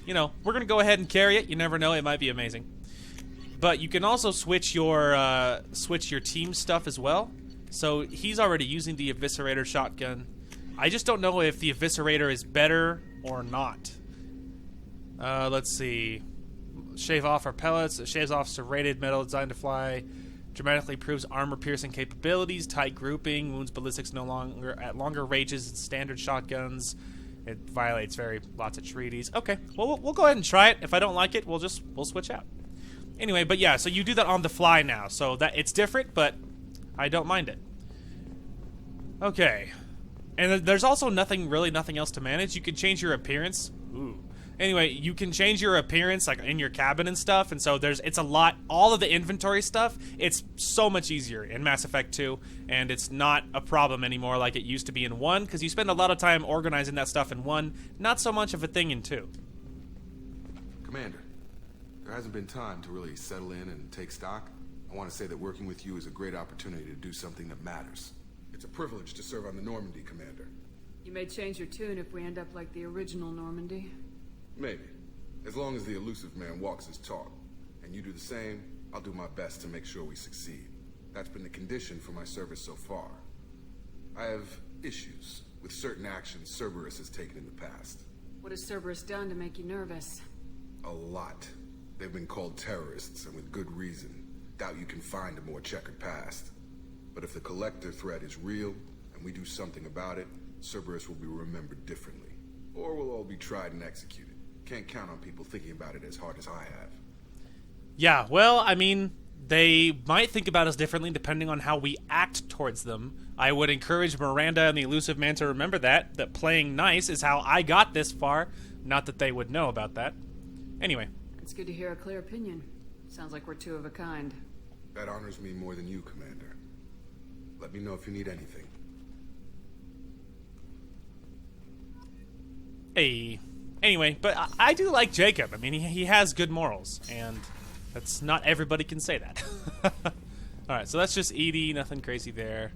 you know, we're gonna go ahead and carry it. You never know, it might be amazing. But you can also switch your team stuff as well. So he's already using the eviscerator shotgun. I just don't know if the eviscerator is better or not. Let's see. Shave off our pellets. It shaves off serrated metal designed to fly. Dramatically improves armor-piercing capabilities. Tight grouping. Wounds ballistics no longer at longer ranges than standard shotguns. It violates lots of treaties. Okay, well we'll go ahead and try it. If I don't like it, we'll switch out. Anyway, but yeah, so you do that on the fly now. So that it's different, but I don't mind it. Okay, and there's also nothing else to manage. You can change your appearance. Ooh. Anyway, you can change your appearance like in your cabin and stuff, and so it's a lot. All of the inventory stuff, it's so much easier in Mass Effect 2, and it's not a problem anymore like it used to be in 1, because you spend a lot of time organizing that stuff in 1, not so much of a thing in 2. Commander, there hasn't been time to really settle in and take stock. I want to say that working with you is a great opportunity to do something that matters. It's a privilege to serve on the Normandy, Commander. You may change your tune if we end up like the original Normandy. Maybe. As long as the elusive man walks his talk, and you do the same, I'll do my best to make sure we succeed. That's been the condition for my service so far. I have issues with certain actions Cerberus has taken in the past. What has Cerberus done to make you nervous? A lot. They've been called terrorists, and with good reason. Doubt you can find a more checkered past. But if the Collector threat is real, and we do something about it, Cerberus will be remembered differently. Or we'll all be tried and executed. Can't count on people thinking about it as hard as I have. Yeah, well, I mean, they might think about us differently depending on how we act towards them. I would encourage Miranda and the elusive man to remember that playing nice is how I got this far. Not that they would know about that. Anyway. It's good to hear a clear opinion. Sounds like we're two of a kind. That honors me more than you, Commander. Let me know if you need anything. Hey. Anyway, but I do like Jacob. I mean, he has good morals, and that's not everybody can say that. Alright, so that's just Edie, nothing crazy there.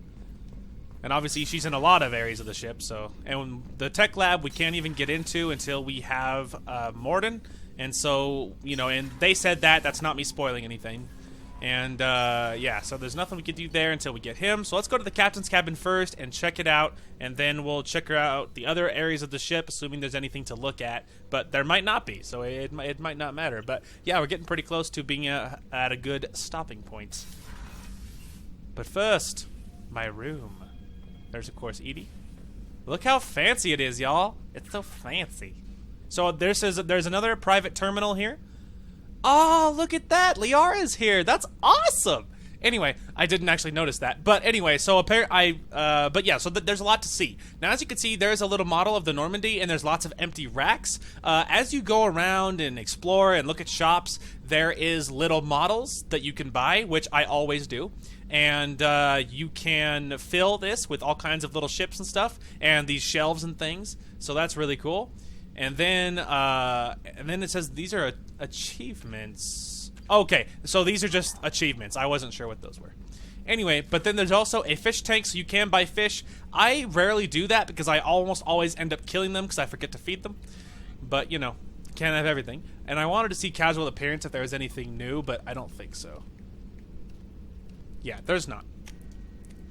And obviously she's in a lot of areas of the ship, so... And the tech lab we can't even get into until we have Morden, and so, you know, and they said that's not me spoiling anything. And, yeah, so there's nothing we can do there until we get him. So let's go to the captain's cabin first and check it out. And then we'll check out the other areas of the ship, assuming there's anything to look at. But there might not be, so it might not matter. But, yeah, we're getting pretty close to being at a good stopping point. But first, my room. There's, of course, Edie. Look how fancy it is, y'all. It's so fancy. So there's another private terminal here. Oh, look at that! Liara's here. That's awesome. Anyway, I didn't actually notice that. But anyway, so but yeah, so there's a lot to see. Now, as you can see, there's a little model of the Normandy, and there's lots of empty racks. As you go around and explore and look at shops, there is little models that you can buy, which I always do. And you can fill this with all kinds of little ships and stuff, and these shelves and things. So that's really cool. And then it says these are achievements. Okay, so these are just achievements. I wasn't sure what those were. Anyway, but then there's also a fish tank, so you can buy fish. I rarely do that because I almost always end up killing them because I forget to feed them. But, you know, can't have everything. And I wanted to see casual appearance if there was anything new, but I don't think so. Yeah, there's not.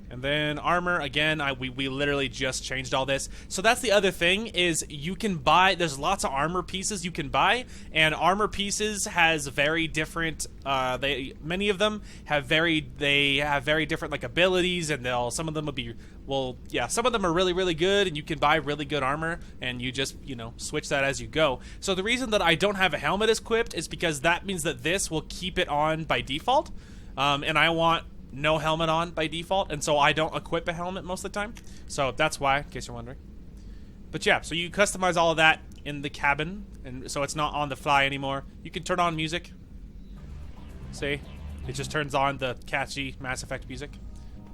And then armor, again, we literally just changed all this. So that's the other thing, is you can buy, there's lots of armor pieces you can buy, and armor pieces has very different, many of them have very different, like, abilities, and some of them will be, well, yeah, some of them are really, really good, and you can buy really good armor, and you just, you know, switch that as you go. So the reason that I don't have a helmet equipped is because that means that this will keep it on by default, and I want no helmet on by default, and so I don't equip a helmet most of the time. So that's why, in case you're wondering. But yeah, so you customize all of that in the cabin, and so it's not on the fly anymore. You can turn on music. See? It just turns on the catchy Mass Effect music.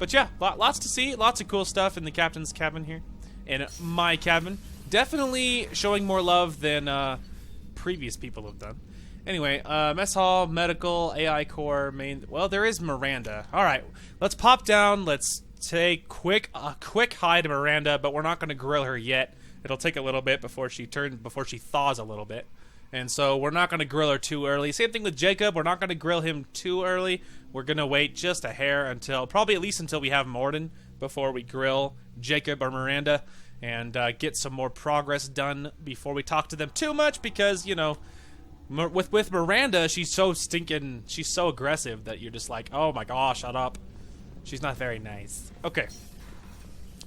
But yeah, lots to see, lots of cool stuff in the captain's cabin here, in my cabin. Definitely showing more love than previous people have done. Anyway, mess hall, medical, AI core, main. Well, there is Miranda. All right, let's pop down. Let's take a quick hi to Miranda, but we're not going to grill her yet. It'll take a little bit before she thaws a little bit. And so we're not going to grill her too early. Same thing with Jacob. We're not going to grill him too early. We're going to wait just a hair until, probably at least until we have Morden before we grill Jacob or Miranda and get some more progress done before we talk to them too much because, you know, with Miranda, she's so aggressive that you're just like, oh my gosh, shut up. She's not very nice. Okay.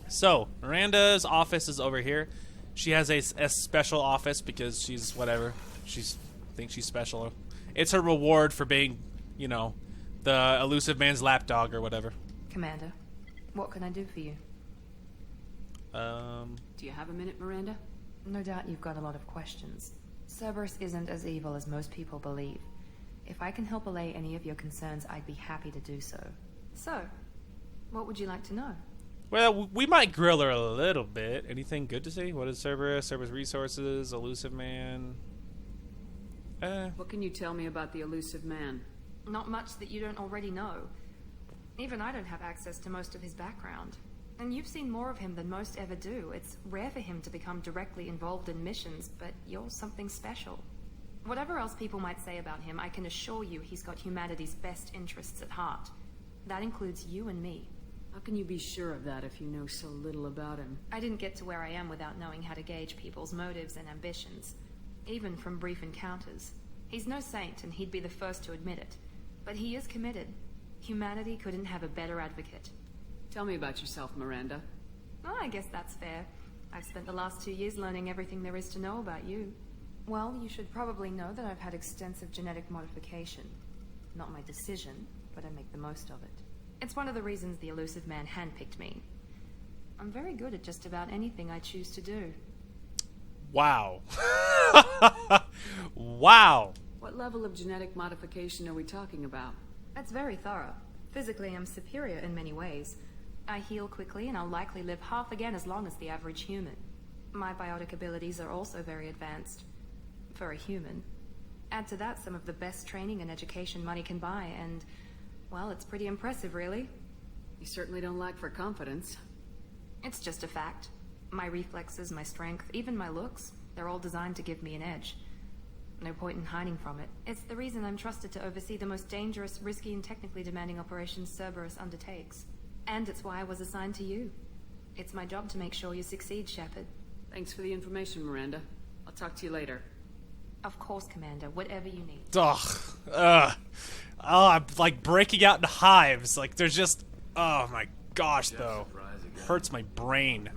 So, Miranda's office is over here. She has a special office because she's whatever. Thinks she's special. It's her reward for being, you know, the elusive man's lapdog or whatever. Commander, what can I do for you? Do you have a minute, Miranda? No doubt you've got a lot of questions. Cerberus isn't as evil as most people believe. If I can help allay any of your concerns, I'd be happy to do so. So, what would you like to know? Well, we might grill her a little bit. Anything good to say? What is Cerberus? Cerberus resources? Elusive man? What can you tell me about the elusive man? Not much that you don't already know. Even I don't have access to most of his background. And you've seen more of him than most ever do. It's rare for him to become directly involved in missions, but you're something special. Whatever else people might say about him, I can assure you he's got humanity's best interests at heart. That includes you and me. How can you be sure of that if you know so little about him? I didn't get to where I am without knowing how to gauge people's motives and ambitions, even from brief encounters. He's no saint, and he'd be the first to admit it. But he is committed. Humanity couldn't have a better advocate. Tell me about yourself, Miranda. Oh, I guess that's fair. I've spent the last 2 years learning everything there is to know about you. Well, you should probably know that I've had extensive genetic modification. Not my decision, but I make the most of it. It's one of the reasons the elusive man handpicked me. I'm very good at just about anything I choose to do. Wow. Wow. What level of genetic modification are we talking about? That's very thorough. Physically, I'm superior in many ways. I heal quickly, and I'll likely live half again as long as the average human. My biotic abilities are also very advanced. For a human. Add to that some of the best training and education money can buy, and, well, it's pretty impressive, really. You certainly don't lack for confidence. It's just a fact. My reflexes, my strength, even my looks, they're all designed to give me an edge. No point in hiding from it. It's the reason I'm trusted to oversee the most dangerous, risky, and technically demanding operations Cerberus undertakes. And it's why I was assigned to you. It's my job to make sure you succeed, Shepard. Thanks for the information, Miranda. I'll talk to you later. Of course, Commander. Whatever you need. Oh, I'm like breaking out in hives. Like there's just, oh my gosh, though, hurts my brain.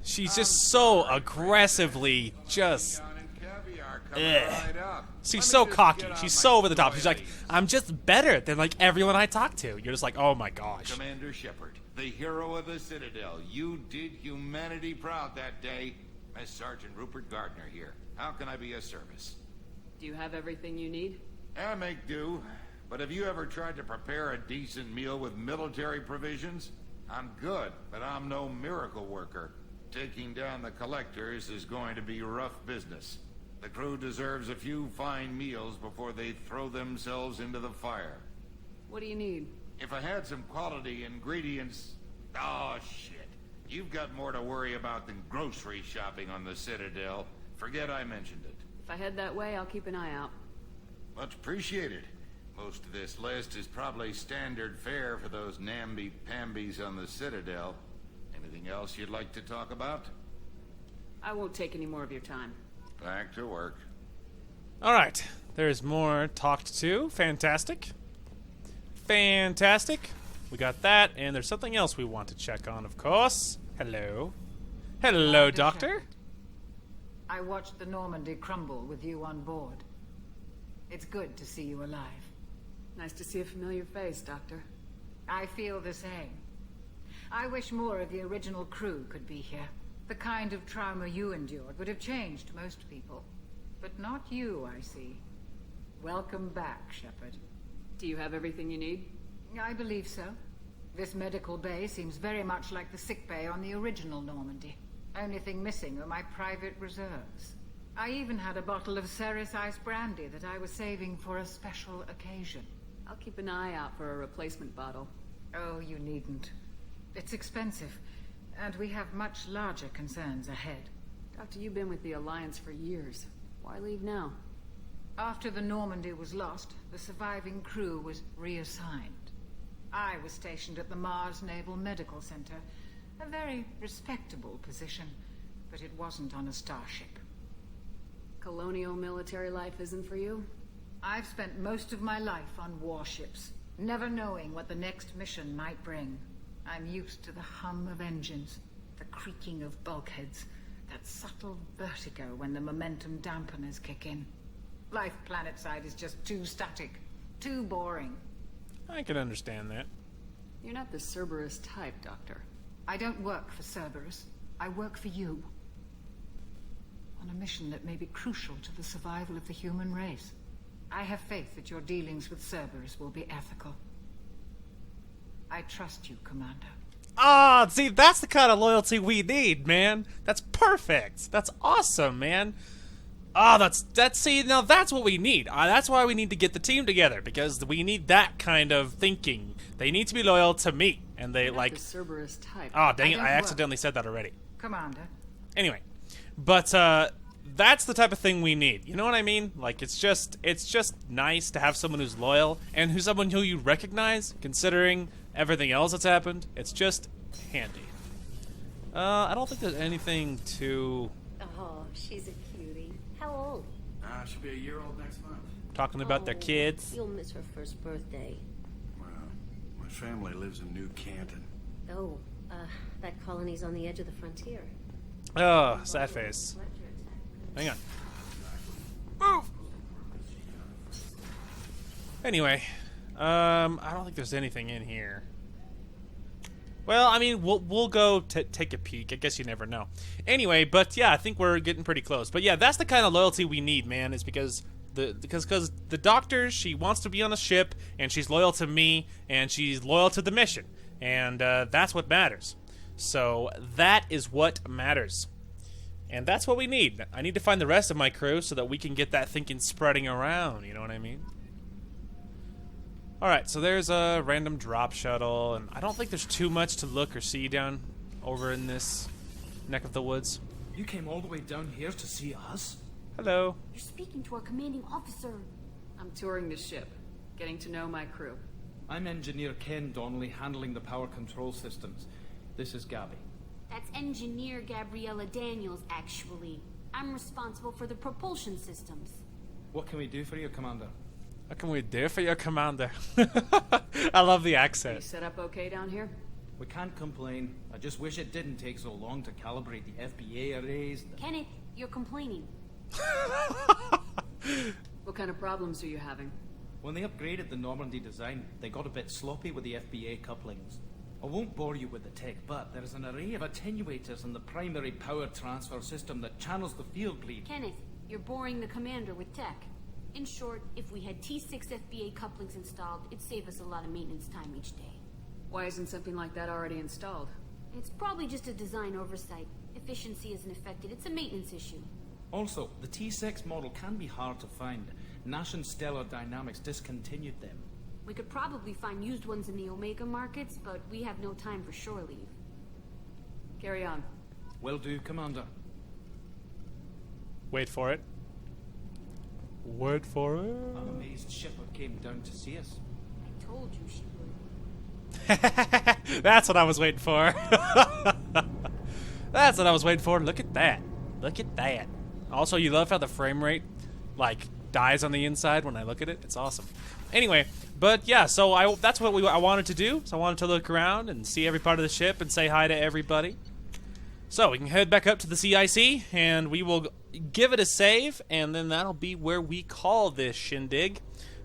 She's just so aggressively just. She's so cocky. She's so over the top. She's like, I'm just better than like everyone I talk to. You're just like, oh my gosh. Commander Shepard, the hero of the Citadel. You did humanity proud that day. As Sergeant Rupert Gardner here. How can I be of service? Do you have everything you need? I make do. But have you ever tried to prepare a decent meal with military provisions? I'm good, but I'm no miracle worker. Taking down the collectors is going to be rough business. The crew deserves a few fine meals before they throw themselves into the fire. What do you need? If I had some quality ingredients... Oh, shit. You've got more to worry about than grocery shopping on the Citadel. Forget I mentioned it. If I head that way, I'll keep an eye out. Much appreciated. Most of this list is probably standard fare for those namby-pambies on the Citadel. Anything else you'd like to talk about? I won't take any more of your time. Back to work. Alright, there's more talked to. Fantastic. Fantastic. We got that, and there's something else we want to check on, of course. Hello. Hello, Doctor. I watched the Normandy crumble with you on board. It's good to see you alive. Nice to see a familiar face, Doctor. I feel the same. I wish more of the original crew could be here. The kind of trauma you endured would have changed most people. But not you, I see. Welcome back, Shepard. Do you have everything you need? I believe so. This medical bay seems very much like the sick bay on the original Normandy. Only thing missing are my private reserves. I even had a bottle of Ceres Ice brandy that I was saving for a special occasion. I'll keep an eye out for a replacement bottle. Oh, you needn't. It's expensive, and we have much larger concerns ahead. Doctor, you've been with the Alliance for years. Why leave now? After the Normandy was lost, the surviving crew was reassigned. I was stationed at the Mars Naval Medical Center, a very respectable position, but it wasn't on a starship. Colonial military life isn't for you? I've spent most of my life on warships, never knowing what the next mission might bring. I'm used to the hum of engines, the creaking of bulkheads, that subtle vertigo when the momentum dampeners kick in. Life planetside is just too static, too boring. I can understand that. You're not the Cerberus type, Doctor. I don't work for Cerberus. I work for you. On a mission that may be crucial to the survival of the human race. I have faith that your dealings with Cerberus will be ethical. I trust you, Commander. Ah, see, that's the kind of loyalty we need, man. That's perfect. That's awesome, man. Ah, see, now that's what we need. That's why we need to get the team together, because we need that kind of thinking. They need to be loyal to me, and they like the Cerberus type. Oh, dang it! I accidentally said that already. Commander. Anyway, but that's the type of thing we need. You know what I mean? Like it's just nice to have someone who's loyal and who's someone who you recognize, considering everything else that's happened. It's just handy. I don't think there's anything too. Oh, she's a cutie. How old? She'll be a year old next month. Talking about their kids. You'll miss her first birthday. Well, my family lives in New Canton. Oh, that colony's on the edge of the frontier. Oh, sad face. Hang on. Move! Anyway, I don't think there's anything in here. Well, I mean, we'll go take a peek. I guess you never know. Anyway, but yeah, I think we're getting pretty close. But yeah, that's the kind of loyalty we need, man. Is because the doctor, she wants to be on a ship, and she's loyal to me, and she's loyal to the mission, and that's what matters. So that is what matters, and that's what we need. I need to find the rest of my crew so that we can get that thinking spreading around. You know what I mean? Alright, so there's a random drop shuttle, and I don't think there's too much to look or see down over in this neck of the woods. You came all the way down here to see us? Hello. You're speaking to our commanding officer. I'm touring the ship, getting to know my crew. I'm Engineer Ken Donnelly, handling the power control systems. This is Gabby. That's Engineer Gabriella Daniels, actually. I'm responsible for the propulsion systems. What can we do for you, Commander? What can we do for your commander? I love the accent. You set up okay down here? We can't complain. I just wish it didn't take so long to calibrate the FBA arrays. Kenneth, you're complaining. What kind of problems are you having? When they upgraded the Normandy design, they got a bit sloppy with the FBA couplings. I won't bore you with the tech, but there is an array of attenuators in the primary power transfer system that channels the field bleed. Kenneth, you're boring the commander with tech. In short, if we had T6 FBA couplings installed, it'd save us a lot of maintenance time each day. Why isn't something like that already installed? It's probably just a design oversight. Efficiency isn't affected. It's a maintenance issue. Also, the T6 model can be hard to find. Nash and Stellar Dynamics discontinued them. We could probably find used ones in the Omega markets, but we have no time for shore leave. Carry on. Will do, Commander. Wait for it. Wait for it. I'm amazed Shepard came down to see us. I told you she would. That's what I was waiting for. That's what I was waiting for. Look at that. Look at that. Also, you love how the frame rate, like, dies on the inside when I look at it. It's awesome. Anyway, but yeah, so that's what I wanted to do. So I wanted to look around and see every part of the ship and say hi to everybody. So we can head back up to the CIC, and we will give it a save, and then that'll be where we call this shindig.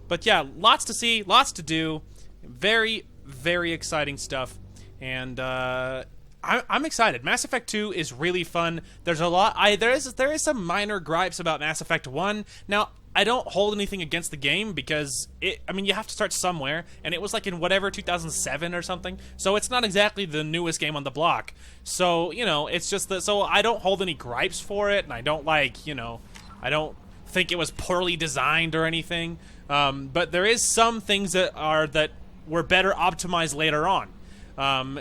But yeah, lots to see, lots to do. Very, very exciting stuff. And I'm excited. Mass Effect 2 is really fun. There's a lot. There is some minor gripes about Mass Effect 1. Now, I don't hold anything against the game because I mean, you have to start somewhere, and it was like in whatever 2007 or something. So it's not exactly the newest game on the block. So, you know, it's just that. So I don't hold any gripes for it, and I don't like, you know, I don't think it was poorly designed or anything. But there is some things that were better optimized later on.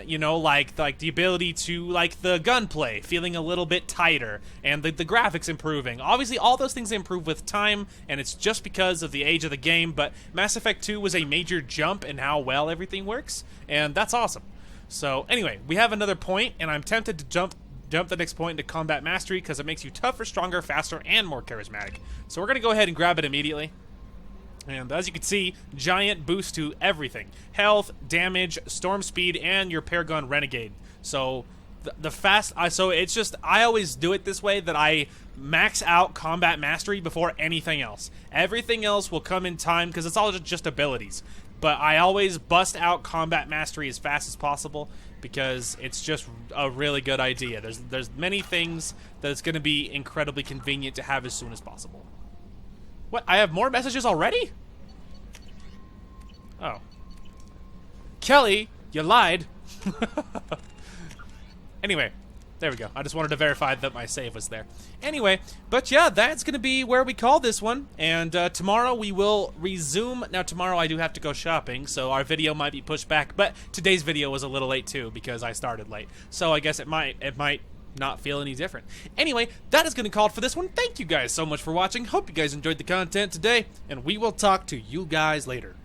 You know, like the ability to, like, the gunplay feeling a little bit tighter, and the graphics improving. Obviously, all those things improve with time, and it's just because of the age of the game, but Mass Effect 2 was a major jump in how well everything works, and that's awesome. So, anyway, we have another point, and I'm tempted to jump the next point into combat mastery, because it makes you tougher, stronger, faster, and more charismatic. So we're going to go ahead and grab it immediately. And as you can see, giant boost to everything. Health, damage, storm speed, and your Paragon Renegade. So so it's just, I always do it this way, that I max out combat mastery before anything else. Everything else will come in time, because it's all just abilities. But I always bust out combat mastery as fast as possible, because it's just a really good idea. There's many things that it's going to be incredibly convenient to have as soon as possible. What? I have more messages already? Oh. Kelly, you lied. Anyway, there we go. I just wanted to verify that my save was there. Anyway, but yeah, that's going to be where we call this one. And tomorrow we will resume. Now, tomorrow I do have to go shopping, so our video might be pushed back. But today's video was a little late, too, because I started late. So I guess it might not feel any different. Anyway, that is going to call it for this one. Thank you guys so much for watching. Hope you guys enjoyed the content today, and we will talk to you guys later.